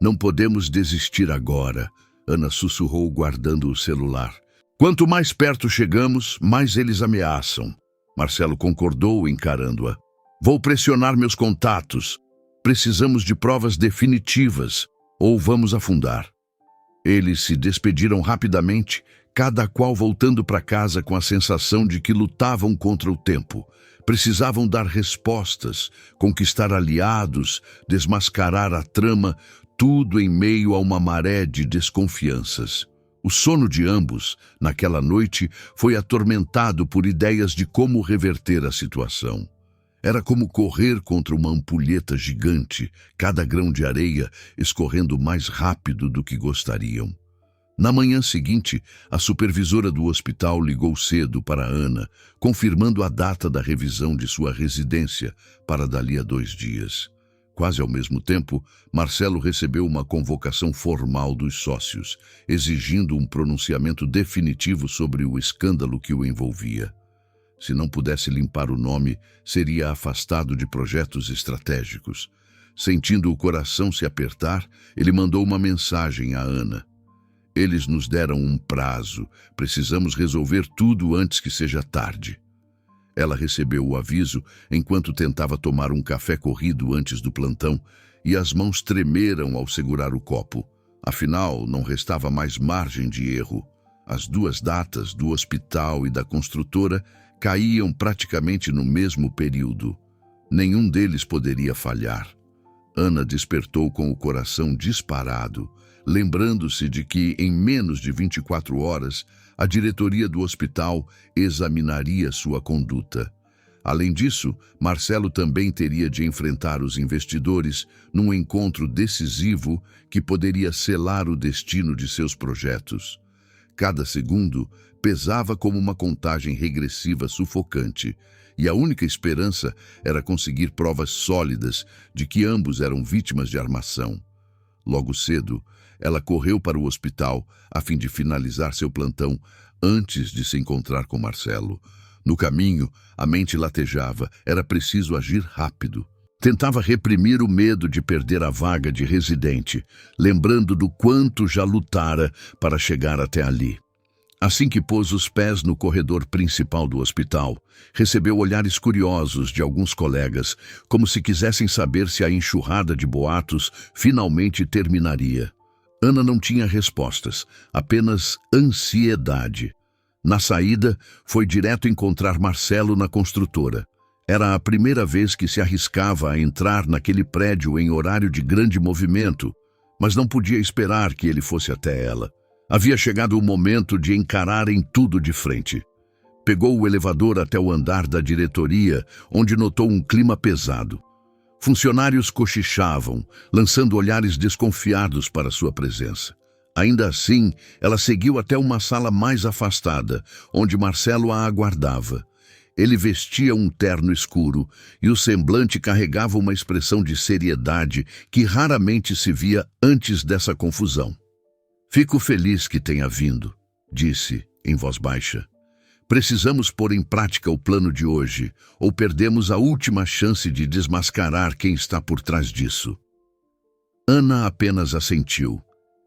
Não podemos desistir agora, Ana sussurrou, guardando o celular. Quanto mais perto chegamos, mais eles ameaçam. Marcelo concordou, encarando-a. Vou pressionar meus contatos. Precisamos de provas definitivas, ou vamos afundar. Eles se despediram rapidamente, cada qual voltando para casa com a sensação de que lutavam contra o tempo. Precisavam dar respostas, conquistar aliados, desmascarar a trama, tudo em meio a uma maré de desconfianças. O sono de ambos, naquela noite, foi atormentado por ideias de como reverter a situação. Era como correr contra uma ampulheta gigante, cada grão de areia escorrendo mais rápido do que gostariam. Na manhã seguinte, a supervisora do hospital ligou cedo para Ana, confirmando a data da revisão de sua residência para dali a 2 dias. Quase ao mesmo tempo, Marcelo recebeu uma convocação formal dos sócios, exigindo um pronunciamento definitivo sobre o escândalo que o envolvia. Se não pudesse limpar o nome, seria afastado de projetos estratégicos. Sentindo o coração se apertar, ele mandou uma mensagem a Ana. Eles nos deram um prazo, precisamos resolver tudo antes que seja tarde. Ela recebeu o aviso enquanto tentava tomar um café corrido antes do plantão e as mãos tremeram ao segurar o copo. Afinal, não restava mais margem de erro. As 2 datas, do hospital e da construtora, caíam praticamente no mesmo período. Nenhum deles poderia falhar. Ana despertou com o coração disparado, lembrando-se de que, em menos de 24 horas, a diretoria do hospital examinaria sua conduta. Além disso, Marcelo também teria de enfrentar os investidores num encontro decisivo que poderia selar o destino de seus projetos. Cada segundo pesava como uma contagem regressiva sufocante, e a única esperança era conseguir provas sólidas de que ambos eram vítimas de armação. Logo cedo, ela correu para o hospital a fim de finalizar seu plantão antes de se encontrar com Marcelo. No caminho, a mente latejava. Era preciso agir rápido. Tentava reprimir o medo de perder a vaga de residente, lembrando do quanto já lutara para chegar até ali. Assim que pôs os pés no corredor principal do hospital, recebeu olhares curiosos de alguns colegas, como se quisessem saber se a enxurrada de boatos finalmente terminaria. Ana não tinha respostas, apenas ansiedade. Na saída, foi direto encontrar Marcelo na construtora. Era a primeira vez que se arriscava a entrar naquele prédio em horário de grande movimento, mas não podia esperar que ele fosse até ela. Havia chegado o momento de encararem tudo de frente. Pegou o elevador até o andar da diretoria, onde notou um clima pesado. Funcionários cochichavam, lançando olhares desconfiados para sua presença. Ainda assim, ela seguiu até uma sala mais afastada, onde Marcelo a aguardava. Ele vestia um terno escuro e o semblante carregava uma expressão de seriedade que raramente se via antes dessa confusão. "Fico feliz que tenha vindo", disse, em voz baixa. "Precisamos pôr em prática o plano de hoje, ou perdemos a última chance de desmascarar quem está por trás disso." Ana apenas assentiu,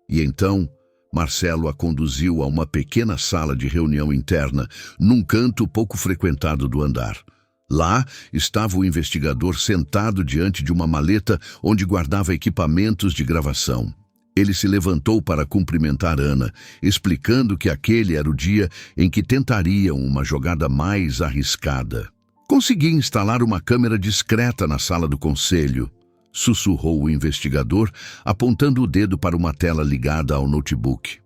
e então Marcelo a conduziu a uma pequena sala de reunião interna, num canto pouco frequentado do andar. Lá estava o investigador sentado diante de uma maleta onde guardava equipamentos de gravação. Ele se levantou para cumprimentar Ana, explicando que aquele era o dia em que tentariam uma jogada mais arriscada. "Consegui instalar uma câmera discreta na sala do conselho", sussurrou o investigador, apontando o dedo para uma tela ligada ao notebook.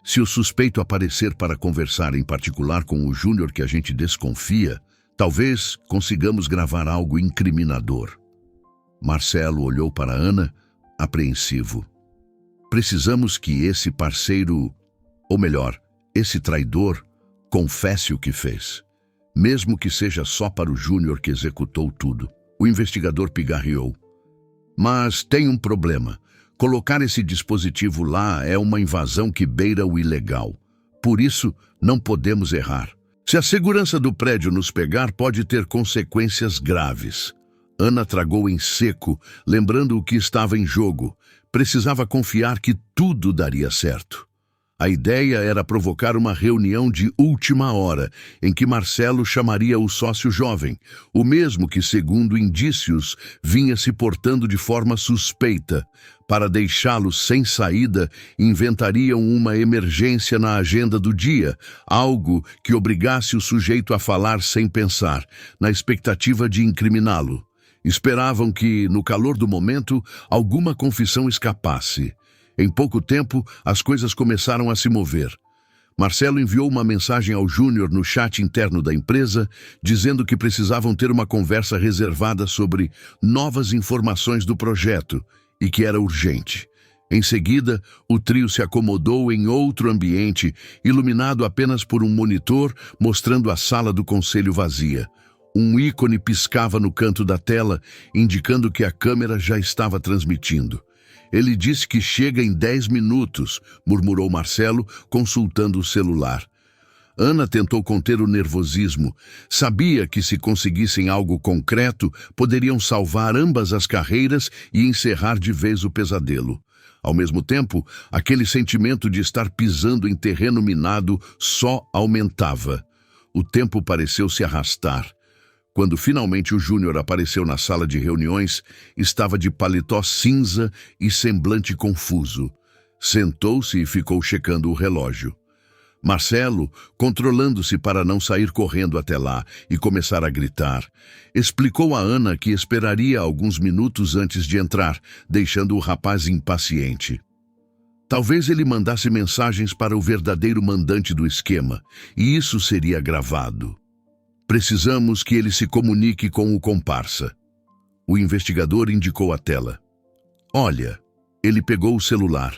"Se o suspeito aparecer para conversar em particular com o Júnior que a gente desconfia, talvez consigamos gravar algo incriminador." Marcelo olhou para Ana, apreensivo. "Precisamos que esse parceiro, ou melhor, esse traidor, confesse o que fez. Mesmo que seja só para o Júnior que executou tudo." O investigador pigarreou. "Mas tem um problema. Colocar esse dispositivo lá é uma invasão que beira o ilegal. Por isso, não podemos errar. Se a segurança do prédio nos pegar, pode ter consequências graves." Ana tragou em seco, lembrando o que estava em jogo. Precisava confiar que tudo daria certo. A ideia era provocar uma reunião de última hora, em que Marcelo chamaria o sócio jovem, o mesmo que, segundo indícios, vinha se portando de forma suspeita. Para deixá-lo sem saída, inventariam uma emergência na agenda do dia, algo que obrigasse o sujeito a falar sem pensar, na expectativa de incriminá-lo. Esperavam que, no calor do momento, alguma confissão escapasse. Em pouco tempo, as coisas começaram a se mover. Marcelo enviou uma mensagem ao Júnior no chat interno da empresa, dizendo que precisavam ter uma conversa reservada sobre novas informações do projeto e que era urgente. Em seguida, o trio se acomodou em outro ambiente, iluminado apenas por um monitor mostrando a sala do conselho vazia. Um ícone piscava no canto da tela, indicando que a câmera já estava transmitindo. "Ele disse que chega em 10 minutos", murmurou Marcelo, consultando o celular. Ana tentou conter o nervosismo. Sabia que, se conseguissem algo concreto, poderiam salvar ambas as carreiras e encerrar de vez o pesadelo. Ao mesmo tempo, aquele sentimento de estar pisando em terreno minado só aumentava. O tempo pareceu se arrastar. Quando finalmente o Júnior apareceu na sala de reuniões, estava de paletó cinza e semblante confuso. Sentou-se e ficou checando o relógio. Marcelo, controlando-se para não sair correndo até lá e começar a gritar, explicou a Ana que esperaria alguns minutos antes de entrar, deixando o rapaz impaciente. Talvez ele mandasse mensagens para o verdadeiro mandante do esquema, e isso seria gravado. "Precisamos que ele se comunique com o comparsa." O investigador indicou a tela. "Olha." Ele pegou o celular.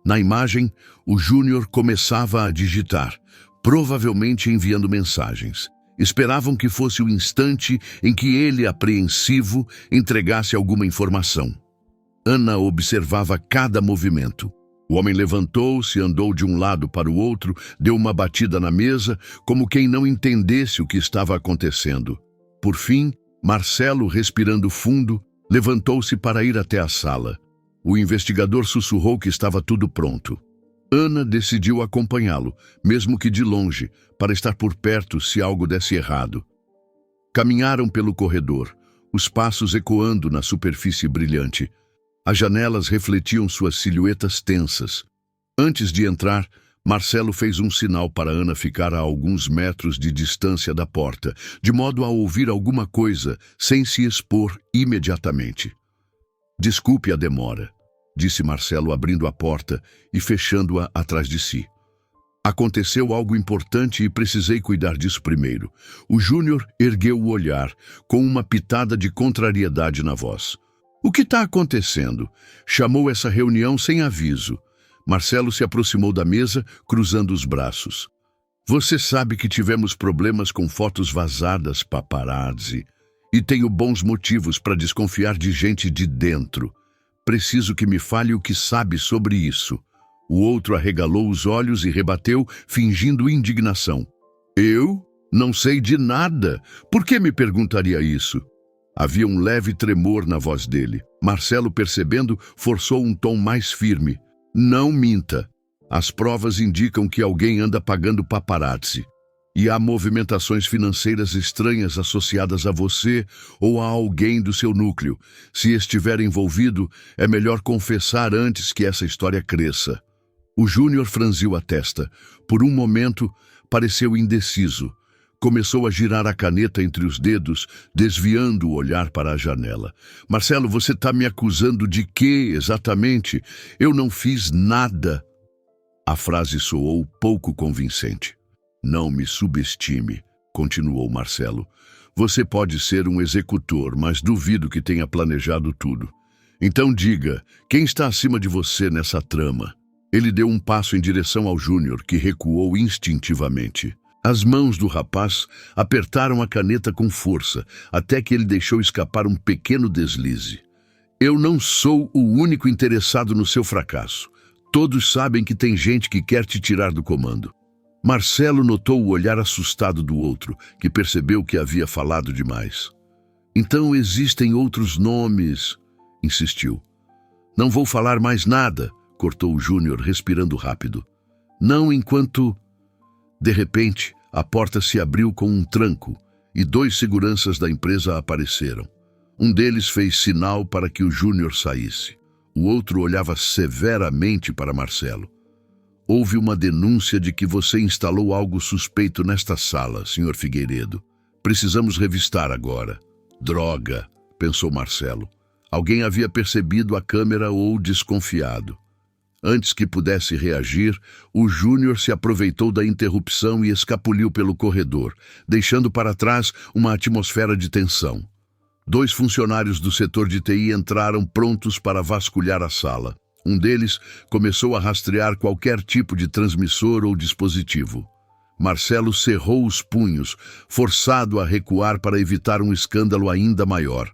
Na imagem, o Júnior começava a digitar, provavelmente enviando mensagens. Esperavam que fosse o instante em que ele, apreensivo, entregasse alguma informação. Ana observava cada movimento. O homem levantou-se, andou de um lado para o outro, deu uma batida na mesa, como quem não entendesse o que estava acontecendo. Por fim, Marcelo, respirando fundo, levantou-se para ir até a sala. O investigador sussurrou que estava tudo pronto. Ana decidiu acompanhá-lo, mesmo que de longe, para estar por perto se algo desse errado. Caminharam pelo corredor, os passos ecoando na superfície brilhante. As janelas refletiam suas silhuetas tensas. Antes de entrar, Marcelo fez um sinal para Ana ficar a alguns metros de distância da porta, de modo a ouvir alguma coisa sem se expor imediatamente. "Desculpe a demora", disse Marcelo abrindo a porta e fechando-a atrás de si. "Aconteceu algo importante e precisei cuidar disso primeiro." O Júnior ergueu o olhar, com uma pitada de contrariedade na voz. "O que está acontecendo?" Chamou essa reunião sem aviso. Marcelo se aproximou da mesa, cruzando os braços. "Você sabe que tivemos problemas com fotos vazadas, paparazzi, e tenho bons motivos para desconfiar de gente de dentro. Preciso que me fale o que sabe sobre isso." O outro arregalou os olhos e rebateu, fingindo indignação. "Eu? Não sei de nada. Por que me perguntaria isso?" Havia um leve tremor na voz dele. Marcelo, percebendo, forçou um tom mais firme. "Não minta. As provas indicam que alguém anda pagando paparazzi. E há movimentações financeiras estranhas associadas a você ou a alguém do seu núcleo. Se estiver envolvido, é melhor confessar antes que essa história cresça." O Júnior franziu a testa. Por um momento, pareceu indeciso. Começou a girar a caneta entre os dedos, desviando o olhar para a janela. "Marcelo, você está me acusando de quê, exatamente? Eu não fiz nada." A frase soou pouco convincente. "Não me subestime", continuou Marcelo. "Você pode ser um executor, mas duvido que tenha planejado tudo. Então diga, quem está acima de você nessa trama?" Ele deu um passo em direção ao Júnior, que recuou instintivamente. As mãos do rapaz apertaram a caneta com força, até que ele deixou escapar um pequeno deslize. "Eu não sou o único interessado no seu fracasso. Todos sabem que tem gente que quer te tirar do comando." Marcelo notou o olhar assustado do outro, que percebeu que havia falado demais. "Então existem outros nomes", insistiu. "Não vou falar mais nada", cortou o Júnior, respirando rápido. "Não enquanto..." De repente, a porta se abriu com um tranco e 2 seguranças da empresa apareceram. Um deles fez sinal para que o Júnior saísse. O outro olhava severamente para Marcelo. "Houve uma denúncia de que você instalou algo suspeito nesta sala, Sr. Figueiredo. Precisamos revistar agora." "Droga", pensou Marcelo. Alguém havia percebido a câmera ou desconfiado. Antes que pudesse reagir, o Júnior se aproveitou da interrupção e escapuliu pelo corredor, deixando para trás uma atmosfera de tensão. 2 funcionários do setor de TI entraram prontos para vasculhar a sala. Um deles começou a rastrear qualquer tipo de transmissor ou dispositivo. Marcelo cerrou os punhos, forçado a recuar para evitar um escândalo ainda maior.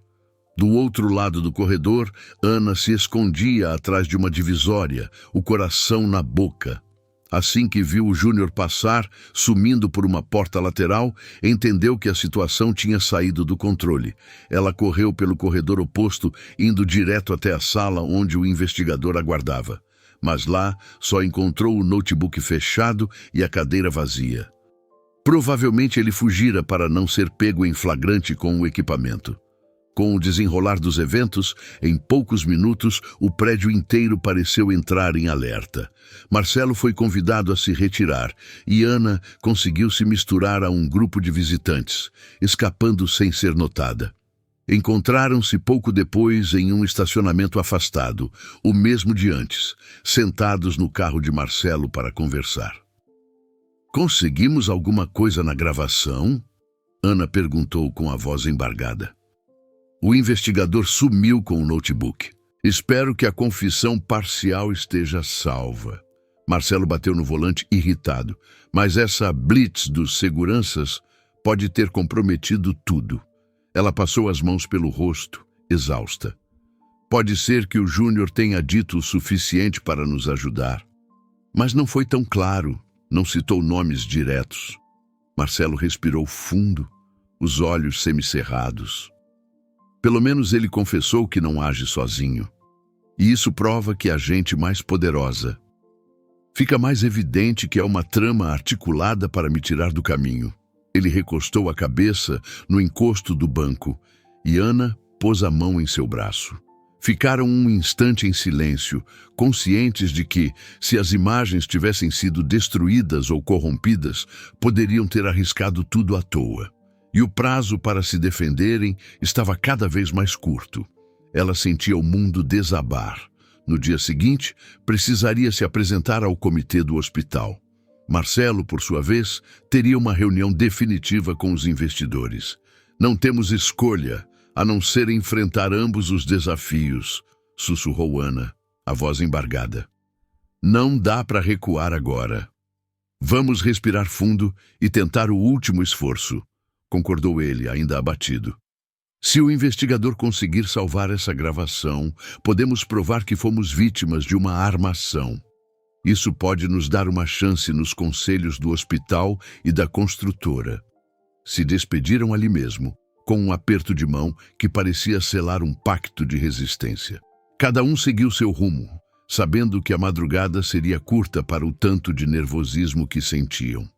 Do outro lado do corredor, Ana se escondia atrás de uma divisória, o coração na boca. Assim que viu o Júnior passar, sumindo por uma porta lateral, entendeu que a situação tinha saído do controle. Ela correu pelo corredor oposto, indo direto até a sala onde o investigador aguardava. Mas lá só encontrou o notebook fechado e a cadeira vazia. Provavelmente ele fugira para não ser pego em flagrante com o equipamento. Com o desenrolar dos eventos, em poucos minutos, o prédio inteiro pareceu entrar em alerta. Marcelo foi convidado a se retirar e Ana conseguiu se misturar a um grupo de visitantes, escapando sem ser notada. Encontraram-se pouco depois em um estacionamento afastado, o mesmo de antes, sentados no carro de Marcelo para conversar. "Conseguimos alguma coisa na gravação?" Ana perguntou com a voz embargada. O investigador sumiu com o notebook. "Espero que a confissão parcial esteja salva." Marcelo bateu no volante irritado. "Mas essa blitz dos seguranças pode ter comprometido tudo." Ela passou as mãos pelo rosto, exausta. Pode ser que o Júnior tenha dito o suficiente para nos ajudar. Mas não foi tão claro, não citou nomes diretos. Marcelo respirou fundo, os olhos semicerrados. Pelo menos ele confessou que não age sozinho. E isso prova que a gente mais poderosa. Fica mais evidente que é uma trama articulada para me tirar do caminho. Ele recostou a cabeça no encosto do banco e Ana pôs a mão em seu braço. Ficaram um instante em silêncio, conscientes de que, se as imagens tivessem sido destruídas ou corrompidas, poderiam ter arriscado tudo à toa. E o prazo para se defenderem estava cada vez mais curto. Ela sentia o mundo desabar. No dia seguinte, precisaria se apresentar ao comitê do hospital. Marcelo, por sua vez, teria uma reunião definitiva com os investidores. Não temos escolha, a não ser enfrentar ambos os desafios, sussurrou Ana, a voz embargada. Não dá para recuar agora. Vamos respirar fundo e tentar o último esforço, concordou ele, ainda abatido. Se o investigador conseguir salvar essa gravação, podemos provar que fomos vítimas de uma armação. Isso pode nos dar uma chance nos conselhos do hospital e da construtora. Se despediram ali mesmo, com um aperto de mão que parecia selar um pacto de resistência. Cada um seguiu seu rumo, sabendo que a madrugada seria curta para o tanto de nervosismo que sentiam.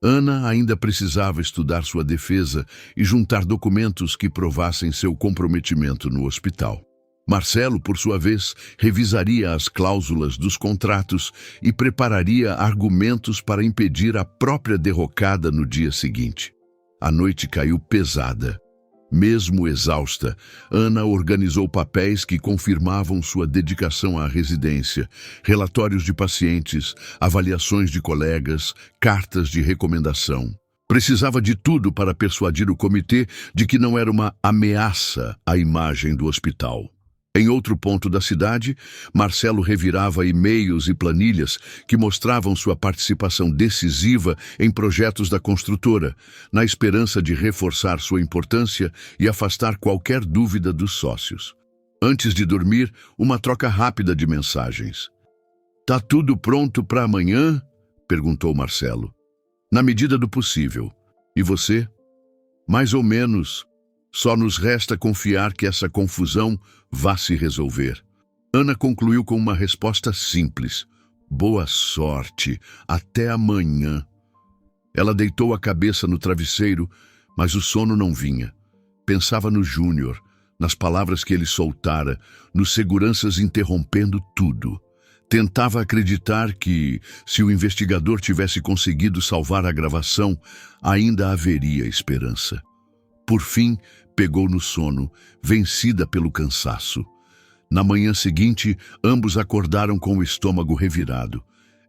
Ana ainda precisava estudar sua defesa e juntar documentos que provassem seu comprometimento no hospital. Marcelo, por sua vez, revisaria as cláusulas dos contratos e prepararia argumentos para impedir a própria derrocada no dia seguinte. A noite caiu pesada. Mesmo exausta, Ana organizou papéis que confirmavam sua dedicação à residência, relatórios de pacientes, avaliações de colegas, cartas de recomendação. Precisava de tudo para persuadir o comitê de que não era uma ameaça à imagem do hospital. Em outro ponto da cidade, Marcelo revirava e-mails e planilhas que mostravam sua participação decisiva em projetos da construtora, na esperança de reforçar sua importância e afastar qualquer dúvida dos sócios. Antes de dormir, uma troca rápida de mensagens. "Tá tudo pronto para amanhã?" perguntou Marcelo. "Na medida do possível. E você?" "Mais ou menos. Só nos resta confiar que essa confusão vá se resolver." Ana concluiu com uma resposta simples. "Boa sorte. Até amanhã." Ela deitou a cabeça no travesseiro, mas o sono não vinha. Pensava no Júnior, nas palavras que ele soltara, nos seguranças interrompendo tudo. Tentava acreditar que, se o investigador tivesse conseguido salvar a gravação, ainda haveria esperança. Por fim, pegou no sono, vencida pelo cansaço. Na manhã seguinte, ambos acordaram com o estômago revirado.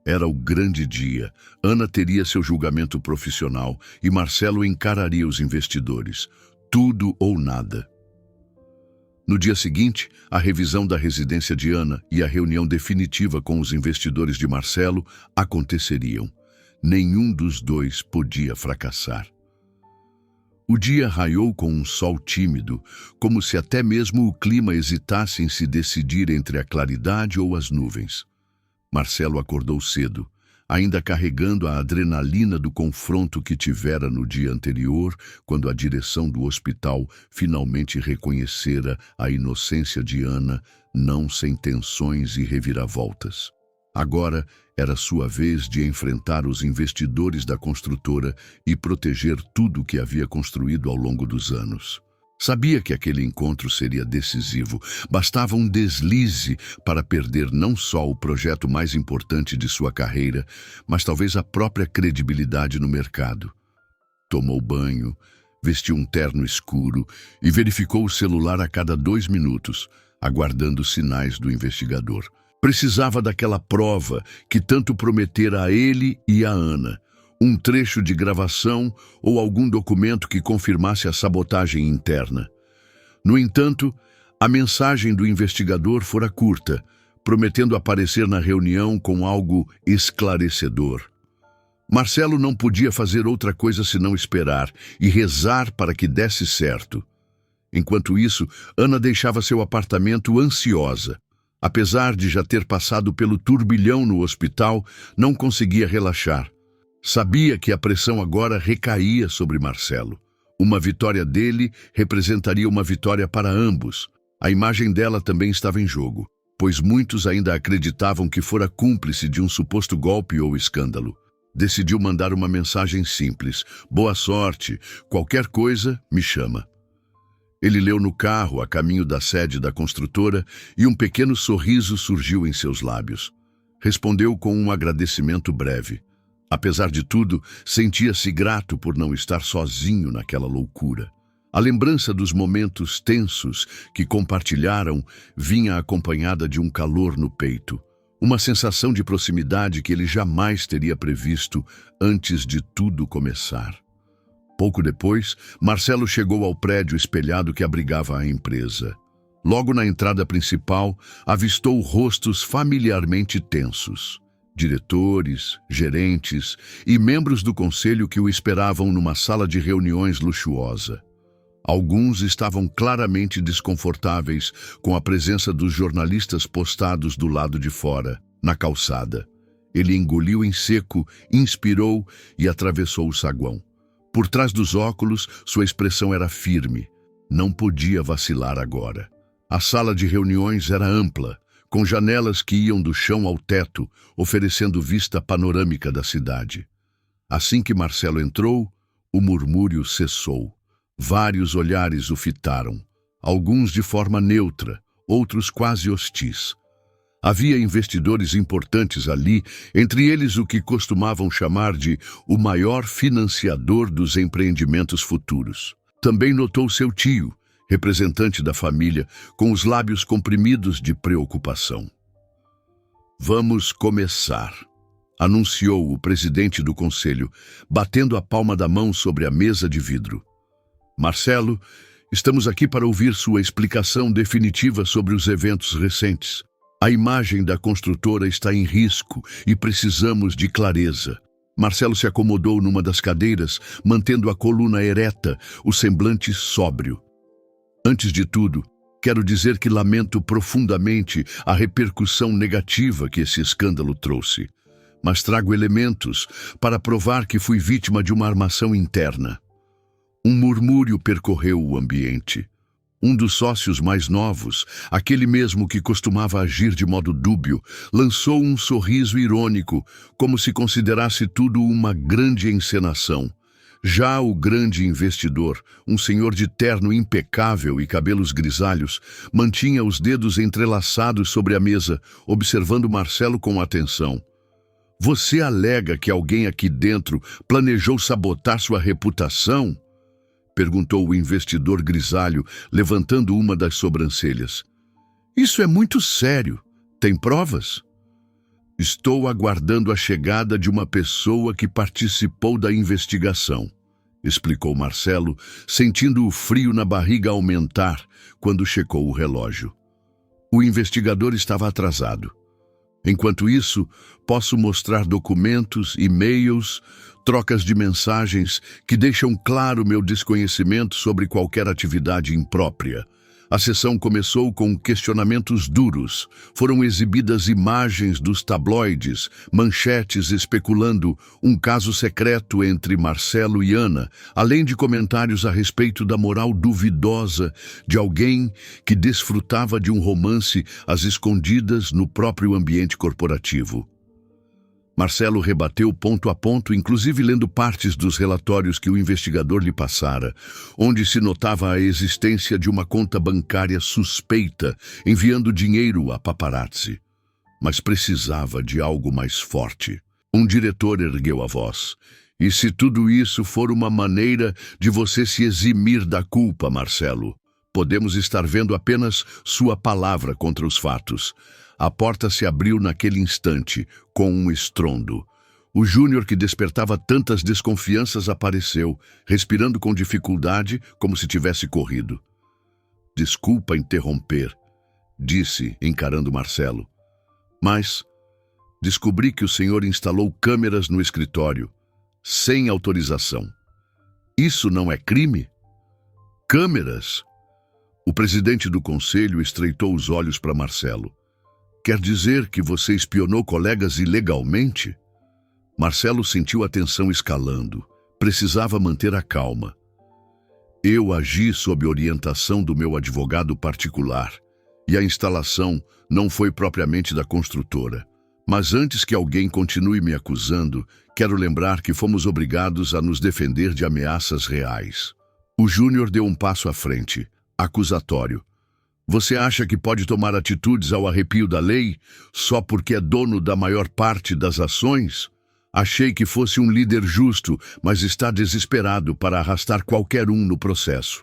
Era o grande dia. Ana teria seu julgamento profissional e Marcelo encararia os investidores. Tudo ou nada. No dia seguinte, a revisão da residência de Ana e a reunião definitiva com os investidores de Marcelo aconteceriam. Nenhum dos dois podia fracassar. O dia raiou com um sol tímido, como se até mesmo o clima hesitasse em se decidir entre a claridade ou as nuvens. Marcelo acordou cedo, ainda carregando a adrenalina do confronto que tivera no dia anterior, quando a direção do hospital finalmente reconhecera a inocência de Ana, não sem tensões e reviravoltas. Agora era sua vez de enfrentar os investidores da construtora e proteger tudo o que havia construído ao longo dos anos. Sabia que aquele encontro seria decisivo. Bastava um deslize para perder não só o projeto mais importante de sua carreira, mas talvez a própria credibilidade no mercado. Tomou banho, vestiu um terno escuro e verificou o celular a cada 2 minutos, aguardando sinais do investigador. Precisava daquela prova que tanto prometera a ele e a Ana. Um trecho de gravação ou algum documento que confirmasse a sabotagem interna. No entanto, a mensagem do investigador fora curta, prometendo aparecer na reunião com algo esclarecedor. Marcelo não podia fazer outra coisa senão esperar e rezar para que desse certo. Enquanto isso, Ana deixava seu apartamento ansiosa. Apesar de já ter passado pelo turbilhão no hospital, não conseguia relaxar. Sabia que a pressão agora recaía sobre Marcelo. Uma vitória dele representaria uma vitória para ambos. A imagem dela também estava em jogo, pois muitos ainda acreditavam que fora cúmplice de um suposto golpe ou escândalo. Decidiu mandar uma mensagem simples: boa sorte, qualquer coisa, me chama. Ele leu no carro, a caminho da sede da construtora, e um pequeno sorriso surgiu em seus lábios. Respondeu com um agradecimento breve. Apesar de tudo, sentia-se grato por não estar sozinho naquela loucura. A lembrança dos momentos tensos que compartilharam vinha acompanhada de um calor no peito, uma sensação de proximidade que ele jamais teria previsto antes de tudo começar. Pouco depois, Marcelo chegou ao prédio espelhado que abrigava a empresa. Logo na entrada principal, avistou rostos familiarmente tensos. Diretores, gerentes e membros do conselho que o esperavam numa sala de reuniões luxuosa. Alguns estavam claramente desconfortáveis com a presença dos jornalistas postados do lado de fora, na calçada. Ele engoliu em seco, inspirou e atravessou o saguão. Por trás dos óculos, sua expressão era firme. Não podia vacilar agora. A sala de reuniões era ampla, com janelas que iam do chão ao teto, oferecendo vista panorâmica da cidade. Assim que Marcelo entrou, o murmúrio cessou. Vários olhares o fitaram, alguns de forma neutra, outros quase hostis. Havia investidores importantes ali, entre eles o que costumavam chamar de o maior financiador dos empreendimentos futuros. Também notou seu tio, representante da família, com os lábios comprimidos de preocupação. Vamos começar, anunciou o presidente do conselho, batendo a palma da mão sobre a mesa de vidro. Marcelo, estamos aqui para ouvir sua explicação definitiva sobre os eventos recentes. A imagem da construtora está em risco e precisamos de clareza. Marcelo se acomodou numa das cadeiras, mantendo a coluna ereta, o semblante sóbrio. Antes de tudo, quero dizer que lamento profundamente a repercussão negativa que esse escândalo trouxe. Mas trago elementos para provar que fui vítima de uma armação interna. Um murmúrio percorreu o ambiente. Um dos sócios mais novos, aquele mesmo que costumava agir de modo dúbio, lançou um sorriso irônico, como se considerasse tudo uma grande encenação. Já o grande investidor, um senhor de terno impecável e cabelos grisalhos, mantinha os dedos entrelaçados sobre a mesa, observando Marcelo com atenção. Você alega que alguém aqui dentro planejou sabotar sua reputação? Perguntou o investidor grisalho, levantando uma das sobrancelhas. Isso é muito sério. Tem provas? Estou aguardando a chegada de uma pessoa que participou da investigação, explicou Marcelo, sentindo o frio na barriga aumentar quando checou o relógio. O investigador estava atrasado. Enquanto isso, posso mostrar documentos, e-mails, trocas de mensagens que deixam claro meu desconhecimento sobre qualquer atividade imprópria. A sessão começou com questionamentos duros. Foram exibidas imagens dos tabloides, manchetes especulando um caso secreto entre Marcelo e Ana, além de comentários a respeito da moral duvidosa de alguém que desfrutava de um romance às escondidas no próprio ambiente corporativo. Marcelo rebateu ponto a ponto, inclusive lendo partes dos relatórios que o investigador lhe passara, onde se notava a existência de uma conta bancária suspeita enviando dinheiro a paparazzi. Mas precisava de algo mais forte. Um diretor ergueu a voz. E se tudo isso for uma maneira de você se eximir da culpa, Marcelo, podemos estar vendo apenas sua palavra contra os fatos. A porta se abriu naquele instante, com um estrondo. O Júnior, que despertava tantas desconfianças, apareceu, respirando com dificuldade, como se tivesse corrido. Desculpa interromper, disse, encarando Marcelo. Mas descobri que o senhor instalou câmeras no escritório, sem autorização. Isso não é crime? Câmeras? O presidente do conselho estreitou os olhos para Marcelo. Quer dizer que você espionou colegas ilegalmente? Marcelo sentiu a tensão escalando. Precisava manter a calma. Eu agi sob orientação do meu advogado particular, e a instalação não foi propriamente da construtora. Mas antes que alguém continue me acusando, quero lembrar que fomos obrigados a nos defender de ameaças reais. O Júnior deu um passo à frente, acusatório. Você acha que pode tomar atitudes ao arrepio da lei só porque é dono da maior parte das ações? Achei que fosse um líder justo, mas está desesperado para arrastar qualquer um no processo.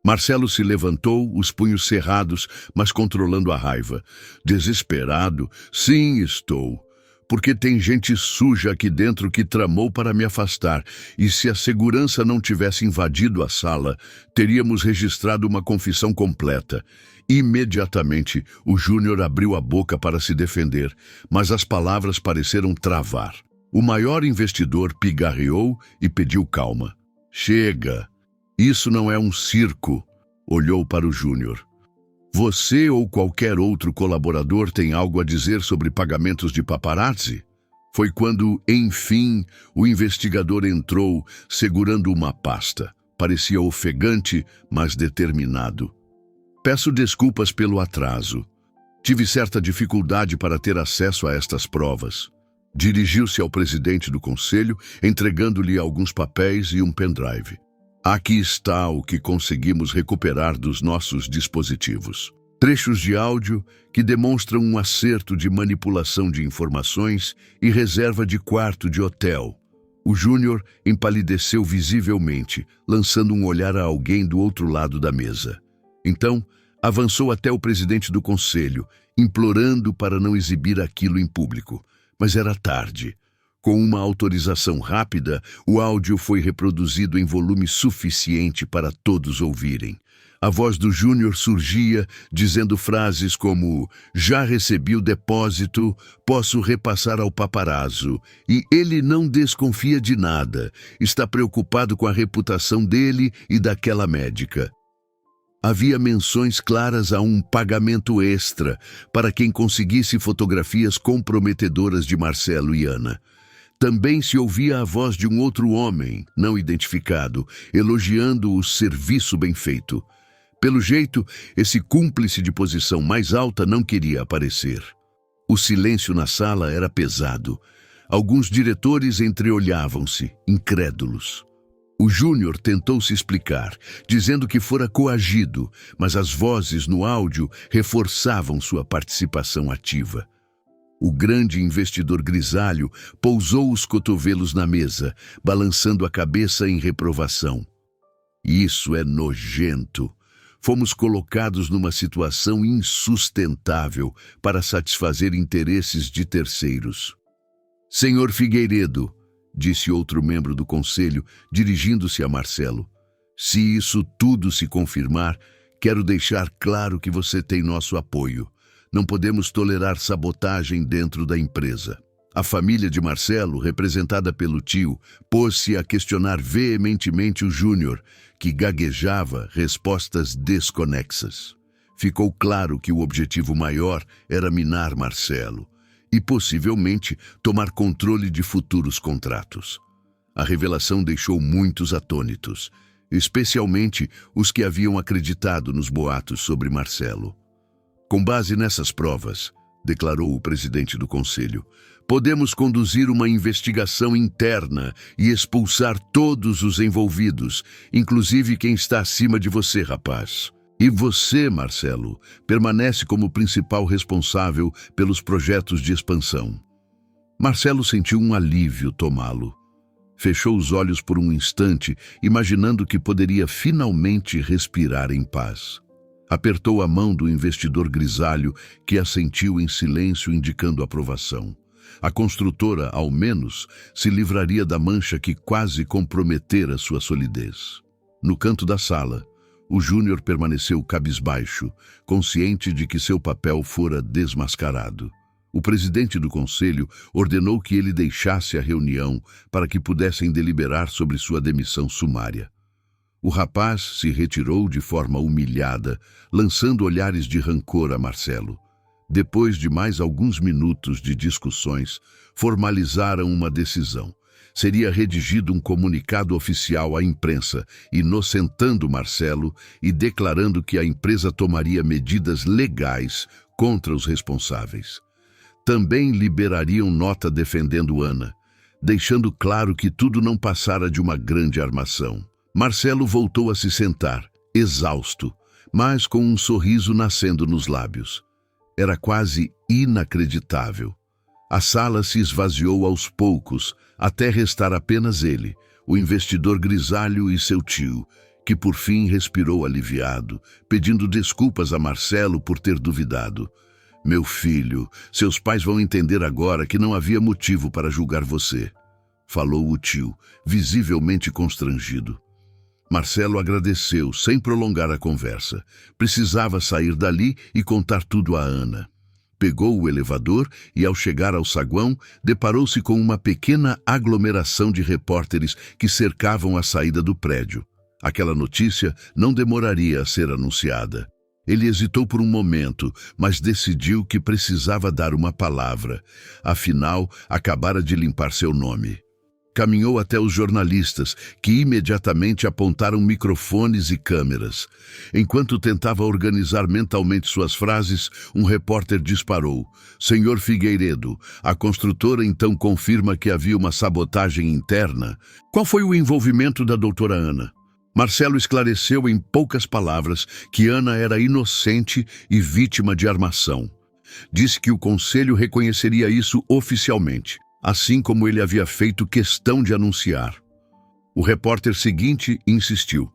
Marcelo se levantou, os punhos cerrados, mas controlando a raiva. Desesperado? Sim, estou. Porque tem gente suja aqui dentro que tramou para me afastar, e se a segurança não tivesse invadido a sala, teríamos registrado uma confissão completa. Imediatamente, o Júnior abriu a boca para se defender, mas as palavras pareceram travar. O maior investidor pigarreou e pediu calma. Chega! Isso não é um circo, olhou para o Júnior. Você ou qualquer outro colaborador tem algo a dizer sobre pagamentos de paparazzi? Foi quando, enfim, o investigador entrou, segurando uma pasta. Parecia ofegante, mas determinado. Peço desculpas pelo atraso. Tive certa dificuldade para ter acesso a estas provas. Dirigiu-se ao presidente do conselho, entregando-lhe alguns papéis e um pendrive. Aqui está o que conseguimos recuperar dos nossos dispositivos. Trechos de áudio que demonstram um acerto de manipulação de informações e reserva de quarto de hotel. O Júnior empalideceu visivelmente, lançando um olhar a alguém do outro lado da mesa. Então, avançou até o presidente do conselho, implorando para não exibir aquilo em público. Mas era tarde. Com uma autorização rápida, o áudio foi reproduzido em volume suficiente para todos ouvirem. A voz do Júnior surgia, dizendo frases como "Já recebi o depósito, posso repassar ao paparazzo", e ele não desconfia de nada, está preocupado com a reputação dele e daquela médica. Havia menções claras a um pagamento extra para quem conseguisse fotografias comprometedoras de Marcelo e Ana. Também se ouvia a voz de um outro homem, não identificado, elogiando o serviço bem feito. Pelo jeito, esse cúmplice de posição mais alta não queria aparecer. O silêncio na sala era pesado. Alguns diretores entreolhavam-se, incrédulos. O Júnior tentou se explicar, dizendo que fora coagido, mas as vozes no áudio reforçavam sua participação ativa. O grande investidor grisalho pousou os cotovelos na mesa, balançando a cabeça em reprovação. Isso é nojento. Fomos colocados numa situação insustentável para satisfazer interesses de terceiros. Senhor Figueiredo, disse outro membro do conselho, dirigindo-se a Marcelo, se isso tudo se confirmar, quero deixar claro que você tem nosso apoio. Não podemos tolerar sabotagem dentro da empresa. A família de Marcelo, representada pelo tio, pôs-se a questionar veementemente o Júnior, que gaguejava respostas desconexas. Ficou claro que o objetivo maior era minar Marcelo e, possivelmente, tomar controle de futuros contratos. A revelação deixou muitos atônitos, especialmente os que haviam acreditado nos boatos sobre Marcelo. Com base nessas provas, declarou o presidente do conselho, podemos conduzir uma investigação interna e expulsar todos os envolvidos, inclusive quem está acima de você, rapaz. E você, Marcelo, permanece como principal responsável pelos projetos de expansão. Marcelo sentiu um alívio tomá-lo. Fechou os olhos por um instante, imaginando que poderia finalmente respirar em paz. Apertou a mão do investidor grisalho, que assentiu em silêncio, indicando aprovação. A construtora, ao menos, se livraria da mancha que quase comprometera sua solidez. No canto da sala, o Júnior permaneceu cabisbaixo, consciente de que seu papel fora desmascarado. O presidente do conselho ordenou que ele deixasse a reunião para que pudessem deliberar sobre sua demissão sumária. O rapaz se retirou de forma humilhada, lançando olhares de rancor a Marcelo. Depois de mais alguns minutos de discussões, formalizaram uma decisão. Seria redigido um comunicado oficial à imprensa, inocentando Marcelo e declarando que a empresa tomaria medidas legais contra os responsáveis. Também liberariam nota defendendo Ana, deixando claro que tudo não passara de uma grande armação. Marcelo voltou a se sentar, exausto, mas com um sorriso nascendo nos lábios. Era quase inacreditável. A sala se esvaziou aos poucos, até restar apenas ele, o investidor grisalho e seu tio, que por fim respirou aliviado, pedindo desculpas a Marcelo por ter duvidado. Meu filho, seus pais vão entender agora que não havia motivo para julgar você, falou o tio, visivelmente constrangido. Marcelo agradeceu, sem prolongar a conversa. Precisava sair dali e contar tudo a Ana. Pegou o elevador e, ao chegar ao saguão, deparou-se com uma pequena aglomeração de repórteres que cercavam a saída do prédio. Aquela notícia não demoraria a ser anunciada. Ele hesitou por um momento, mas decidiu que precisava dar uma palavra. Afinal, acabara de limpar seu nome. Caminhou até os jornalistas, que imediatamente apontaram microfones e câmeras. Enquanto tentava organizar mentalmente suas frases, um repórter disparou. Senhor Figueiredo, a construtora então confirma que havia uma sabotagem interna. Qual foi o envolvimento da doutora Ana? Marcelo esclareceu em poucas palavras que Ana era inocente e vítima de armação. Disse que o conselho reconheceria isso oficialmente, assim como ele havia feito questão de anunciar. O repórter seguinte insistiu.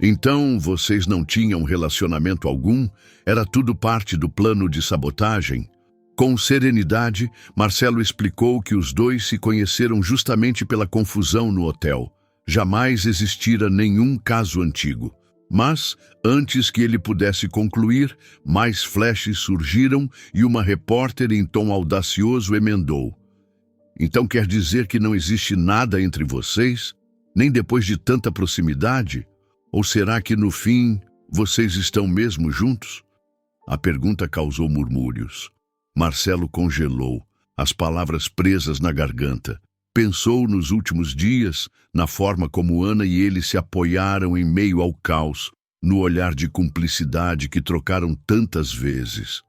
Então, vocês não tinham relacionamento algum? Era tudo parte do plano de sabotagem? Com serenidade, Marcelo explicou que os dois se conheceram justamente pela confusão no hotel. Jamais existira nenhum caso antigo. Mas, antes que ele pudesse concluir, mais flashes surgiram e uma repórter em tom audacioso emendou. Então quer dizer que não existe nada entre vocês, nem depois de tanta proximidade? Ou será que, no fim, vocês estão mesmo juntos? A pergunta causou murmúrios. Marcelo congelou, as palavras presas na garganta. Pensou nos últimos dias, na forma como Ana e ele se apoiaram em meio ao caos, no olhar de cumplicidade que trocaram tantas vezes.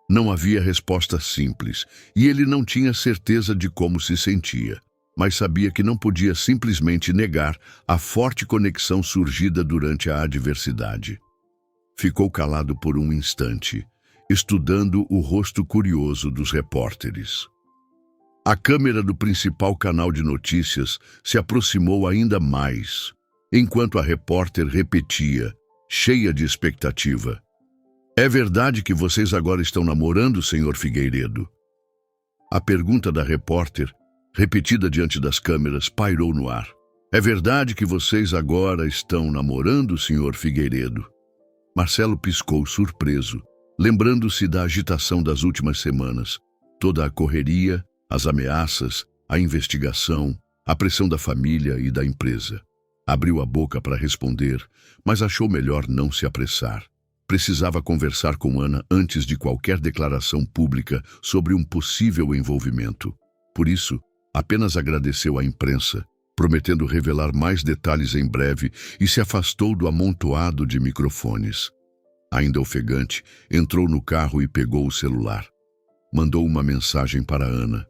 Não havia resposta simples, e ele não tinha certeza de como se sentia, mas sabia que não podia simplesmente negar a forte conexão surgida durante a adversidade. Ficou calado por um instante, estudando o rosto curioso dos repórteres. A câmera do principal canal de notícias se aproximou ainda mais, enquanto a repórter repetia, cheia de expectativa. É verdade que vocês agora estão namorando, senhor Figueiredo? A pergunta da repórter, repetida diante das câmeras, pairou no ar. É verdade que vocês agora estão namorando, senhor Figueiredo? Marcelo piscou surpreso, lembrando-se da agitação das últimas semanas, toda a correria, as ameaças, a investigação, a pressão da família e da empresa. Abriu a boca para responder, mas achou melhor não se apressar. Precisava conversar com Ana antes de qualquer declaração pública sobre um possível envolvimento. Por isso, apenas agradeceu à imprensa, prometendo revelar mais detalhes em breve, e se afastou do amontoado de microfones. Ainda ofegante, entrou no carro e pegou o celular. Mandou uma mensagem para Ana.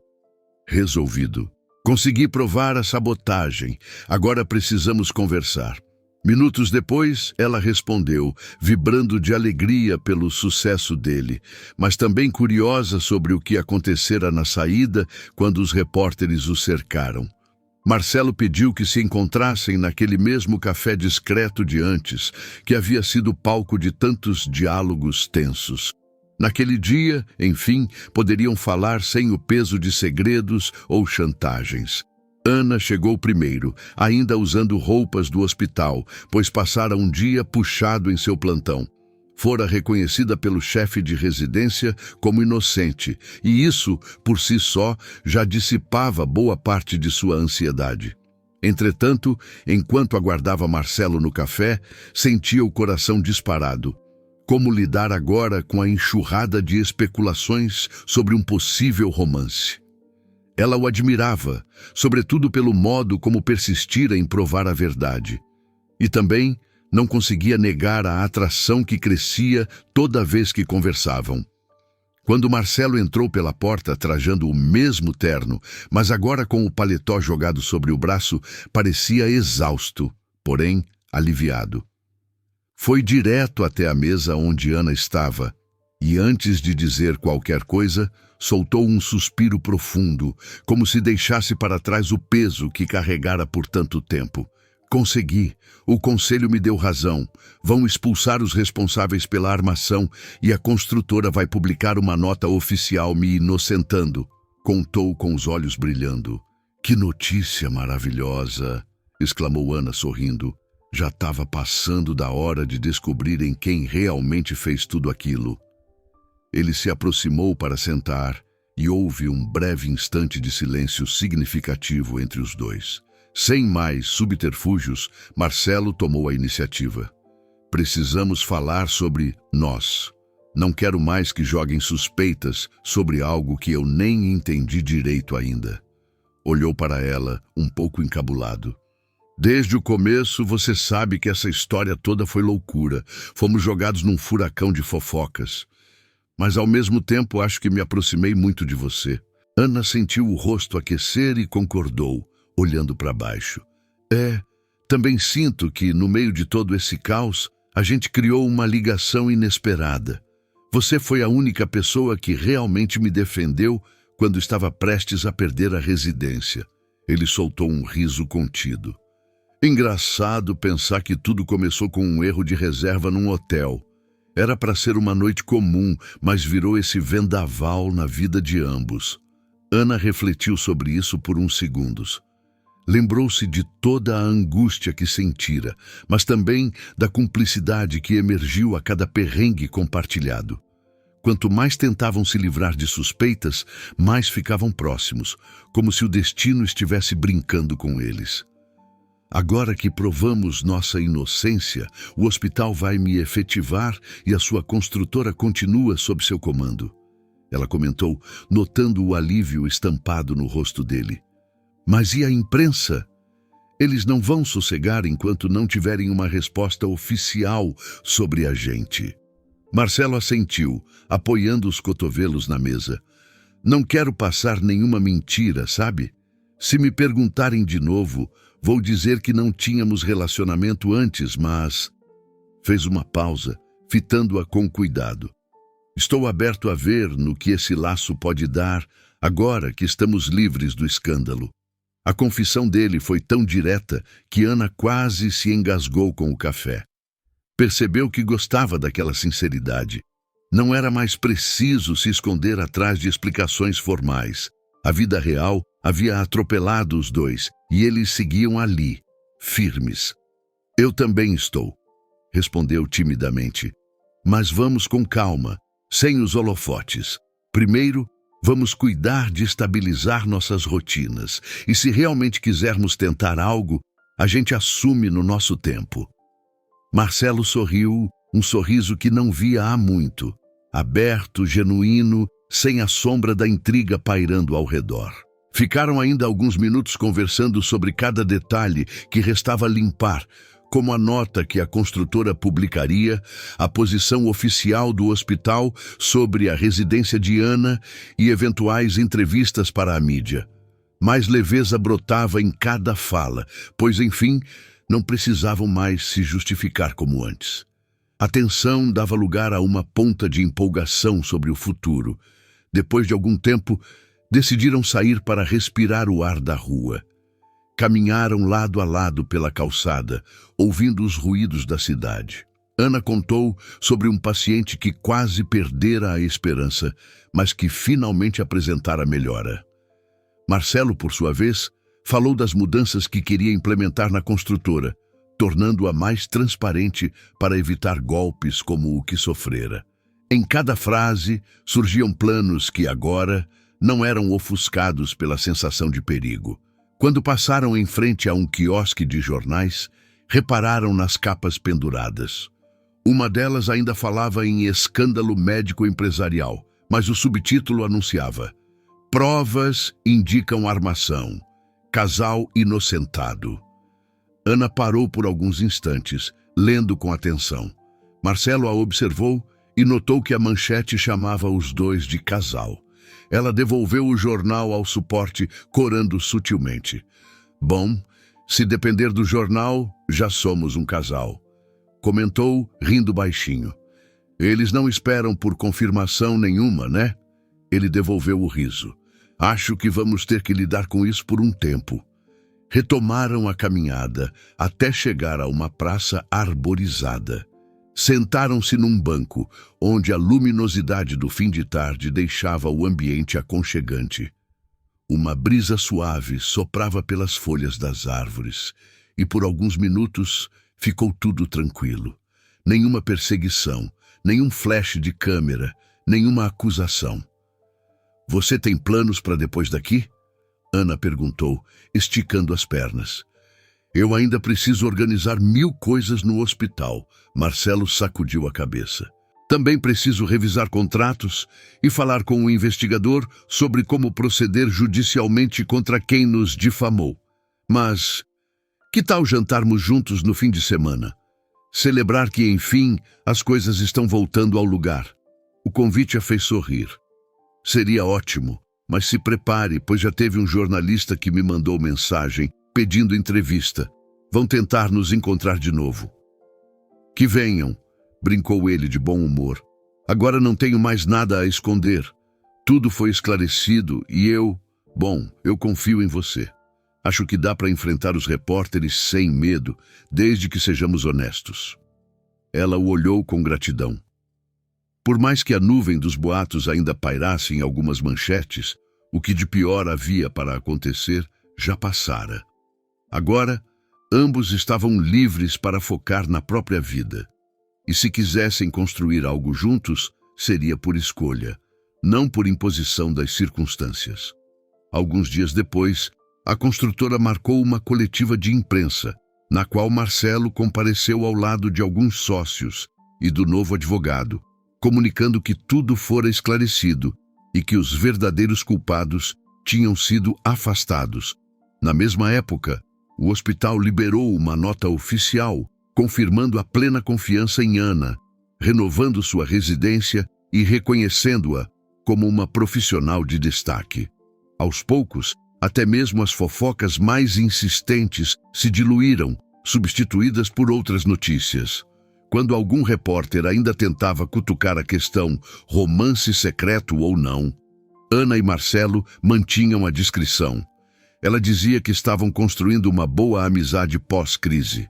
Resolvido. Consegui provar a sabotagem. Agora precisamos conversar. Minutos depois, ela respondeu, vibrando de alegria pelo sucesso dele, mas também curiosa sobre o que acontecera na saída quando os repórteres o cercaram. Marcelo pediu que se encontrassem naquele mesmo café discreto de antes, que havia sido palco de tantos diálogos tensos. Naquele dia, enfim, poderiam falar sem o peso de segredos ou chantagens. Ana chegou primeiro, ainda usando roupas do hospital, pois passara um dia puxado em seu plantão. Fora reconhecida pelo chefe de residência como inocente, e isso, por si só, já dissipava boa parte de sua ansiedade. Entretanto, enquanto aguardava Marcelo no café, sentia o coração disparado. Como lidar agora com a enxurrada de especulações sobre um possível romance? Ela o admirava, sobretudo pelo modo como persistira em provar a verdade. E também não conseguia negar a atração que crescia toda vez que conversavam. Quando Marcelo entrou pela porta trajando o mesmo terno, mas agora com o paletó jogado sobre o braço, parecia exausto, porém aliviado. Foi direto até a mesa onde Ana estava e, antes de dizer qualquer coisa, soltou um suspiro profundo, como se deixasse para trás o peso que carregara por tanto tempo. Consegui. O conselho me deu razão. Vão expulsar os responsáveis pela armação e a construtora vai publicar uma nota oficial me inocentando. Contou com os olhos brilhando. Que notícia maravilhosa! Exclamou Ana sorrindo. Já estava passando da hora de descobrirem quem realmente fez tudo aquilo. Ele se aproximou para sentar e houve um breve instante de silêncio significativo entre os dois. Sem mais subterfúgios, Marcelo tomou a iniciativa. Precisamos falar sobre nós. Não quero mais que joguem suspeitas sobre algo que eu nem entendi direito ainda. Olhou para ela, um pouco encabulado. Desde o começo, você sabe que essa história toda foi loucura. Fomos jogados num furacão de fofocas. Mas ao mesmo tempo acho que me aproximei muito de você. Ana sentiu o rosto aquecer e concordou, olhando para baixo. Também sinto que, no meio de todo esse caos, a gente criou uma ligação inesperada. Você foi a única pessoa que realmente me defendeu quando estava prestes a perder a residência. Ele soltou um riso contido. Engraçado pensar que tudo começou com um erro de reserva num hotel. Era para ser uma noite comum, mas virou esse vendaval na vida de ambos. Ana refletiu sobre isso por uns segundos. Lembrou-se de toda a angústia que sentira, mas também da cumplicidade que emergiu a cada perrengue compartilhado. Quanto mais tentavam se livrar de suspeitas, mais ficavam próximos, como se o destino estivesse brincando com eles. Agora que provamos nossa inocência, o hospital vai me efetivar e a sua construtora continua sob seu comando. Ela comentou, notando o alívio estampado no rosto dele. Mas e a imprensa? Eles não vão sossegar enquanto não tiverem uma resposta oficial sobre a gente. Marcelo assentiu, apoiando os cotovelos na mesa. Não quero passar nenhuma mentira, sabe? Se me perguntarem de novo, vou dizer que não tínhamos relacionamento antes, mas... Fez uma pausa, fitando-a com cuidado. Estou aberto a ver no que esse laço pode dar, agora que estamos livres do escândalo. A confissão dele foi tão direta que Ana quase se engasgou com o café. Percebeu que gostava daquela sinceridade. Não era mais preciso se esconder atrás de explicações formais. A vida real havia atropelado os dois e eles seguiam ali, firmes. Eu também estou, respondeu timidamente. Mas vamos com calma, sem os holofotes. Primeiro, vamos cuidar de estabilizar nossas rotinas. E se realmente quisermos tentar algo, a gente assume no nosso tempo. Marcelo sorriu, um sorriso que não via há muito. Aberto, genuíno, sem a sombra da intriga pairando ao redor. Ficaram ainda alguns minutos conversando sobre cada detalhe que restava limpar, como a nota que a construtora publicaria, a posição oficial do hospital sobre a residência de Ana e eventuais entrevistas para a mídia. Mais leveza brotava em cada fala, pois, enfim, não precisavam mais se justificar como antes. A tensão dava lugar a uma ponta de empolgação sobre o futuro. Depois de algum tempo, decidiram sair para respirar o ar da rua. Caminharam lado a lado pela calçada, ouvindo os ruídos da cidade. Ana contou sobre um paciente que quase perdera a esperança, mas que finalmente apresentara melhora. Marcelo, por sua vez, falou das mudanças que queria implementar na construtora, tornando-a mais transparente para evitar golpes como o que sofrera. Em cada frase surgiam planos que agora não eram ofuscados pela sensação de perigo. Quando passaram em frente a um quiosque de jornais, repararam nas capas penduradas. Uma delas ainda falava em escândalo médico-empresarial, mas o subtítulo anunciava: Provas indicam armação. Casal inocentado. Ana parou por alguns instantes, lendo com atenção. Marcelo a observou e notou que a manchete chamava os dois de casal. Ela devolveu o jornal ao suporte, corando sutilmente. Bom, se depender do jornal, já somos um casal. Comentou, rindo baixinho. Eles não esperam por confirmação nenhuma, né? Ele devolveu o riso. Acho que vamos ter que lidar com isso por um tempo. Retomaram a caminhada até chegar a uma praça arborizada. Sentaram-se num banco, onde a luminosidade do fim de tarde deixava o ambiente aconchegante. Uma brisa suave soprava pelas folhas das árvores, e por alguns minutos ficou tudo tranquilo. Nenhuma perseguição, nenhum flash de câmera, nenhuma acusação. Você tem planos para depois daqui? Ana perguntou, esticando as pernas. Eu ainda preciso organizar 1000 coisas no hospital. Marcelo sacudiu a cabeça. Também preciso revisar contratos e falar com o investigador sobre como proceder judicialmente contra quem nos difamou. Mas que tal jantarmos juntos no fim de semana? Celebrar que, enfim, as coisas estão voltando ao lugar. O convite a fez sorrir. Seria ótimo, mas se prepare, pois já teve um jornalista que me mandou mensagem pedindo entrevista. Vão tentar nos encontrar de novo. Que venham, brincou ele de bom humor. Agora não tenho mais nada a esconder. Tudo foi esclarecido e eu confio em você. Acho que dá para enfrentar os repórteres sem medo, desde que sejamos honestos. Ela o olhou com gratidão. Por mais que a nuvem dos boatos ainda pairasse em algumas manchetes, o que de pior havia para acontecer já passara. Agora, ambos estavam livres para focar na própria vida. E se quisessem construir algo juntos, seria por escolha, não por imposição das circunstâncias. Alguns dias depois, a construtora marcou uma coletiva de imprensa, na qual Marcelo compareceu ao lado de alguns sócios e do novo advogado, comunicando que tudo fora esclarecido e que os verdadeiros culpados tinham sido afastados. Na mesma época, o hospital liberou uma nota oficial, confirmando a plena confiança em Ana, renovando sua residência e reconhecendo-a como uma profissional de destaque. Aos poucos, até mesmo as fofocas mais insistentes se diluíram, substituídas por outras notícias. Quando algum repórter ainda tentava cutucar a questão romance secreto ou não, Ana e Marcelo mantinham a discrição. Ela dizia que estavam construindo uma boa amizade pós-crise.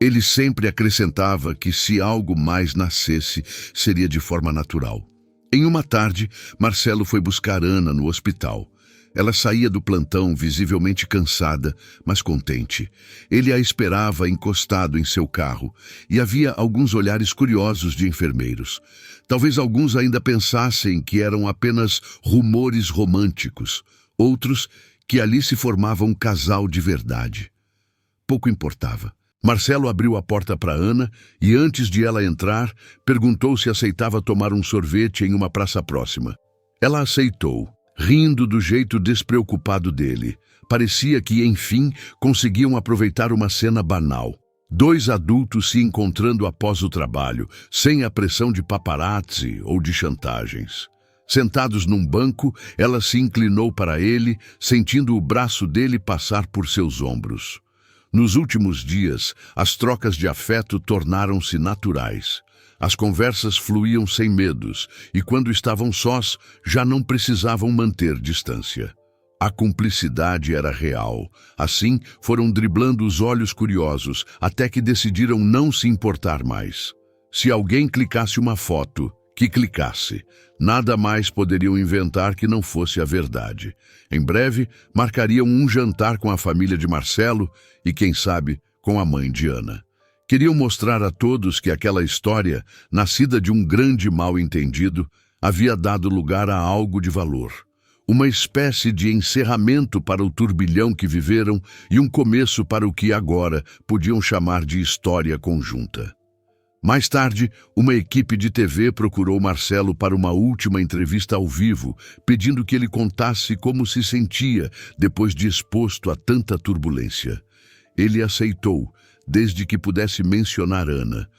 Ele sempre acrescentava que se algo mais nascesse, seria de forma natural. Em uma tarde, Marcelo foi buscar Ana no hospital. Ela saía do plantão visivelmente cansada, mas contente. Ele a esperava encostado em seu carro, e havia alguns olhares curiosos de enfermeiros. Talvez alguns ainda pensassem que eram apenas rumores românticos, outros que ali se formava um casal de verdade. Pouco importava. Marcelo abriu a porta para Ana e, antes de ela entrar, perguntou se aceitava tomar um sorvete em uma praça próxima. Ela aceitou, rindo do jeito despreocupado dele. Parecia que, enfim, conseguiam aproveitar uma cena banal. Dois adultos se encontrando após o trabalho, sem a pressão de paparazzi ou de chantagens. Sentados num banco, ela se inclinou para ele, sentindo o braço dele passar por seus ombros. Nos últimos dias, as trocas de afeto tornaram-se naturais. As conversas fluíam sem medos, e quando estavam sós, já não precisavam manter distância. A cumplicidade era real. Assim, foram driblando os olhos curiosos, até que decidiram não se importar mais. Se alguém clicasse uma foto, que clicasse. Nada mais poderiam inventar que não fosse a verdade. Em breve, marcariam um jantar com a família de Marcelo e, quem sabe, com a mãe de Ana. Queriam mostrar a todos que aquela história, nascida de um grande mal-entendido, havia dado lugar a algo de valor. uma espécie de encerramento para o turbilhão que viveram e um começo para o que agora podiam chamar de história conjunta. Mais tarde, uma equipe de TV procurou Marcelo para uma última entrevista ao vivo, pedindo que ele contasse como se sentia depois de exposto a tanta turbulência. Ele aceitou, desde que pudesse mencionar Ana.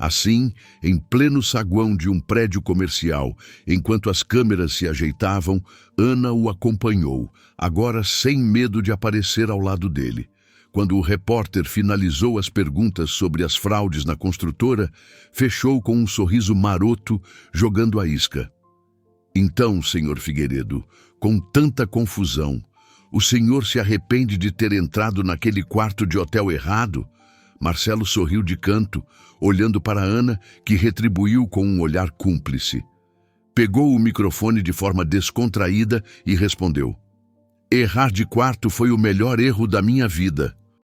Assim, em pleno saguão de um prédio comercial, enquanto as câmeras se ajeitavam, Ana o acompanhou, agora sem medo de aparecer ao lado dele. Quando o repórter finalizou as perguntas sobre as fraudes na construtora, fechou com um sorriso maroto, jogando a isca. Então, senhor Figueiredo, com tanta confusão, o senhor se arrepende de ter entrado naquele quarto de hotel errado? Marcelo sorriu de canto, olhando para Ana, que retribuiu com um olhar cúmplice. Pegou o microfone de forma descontraída e respondeu: "Errar de quarto foi o melhor erro da minha vida."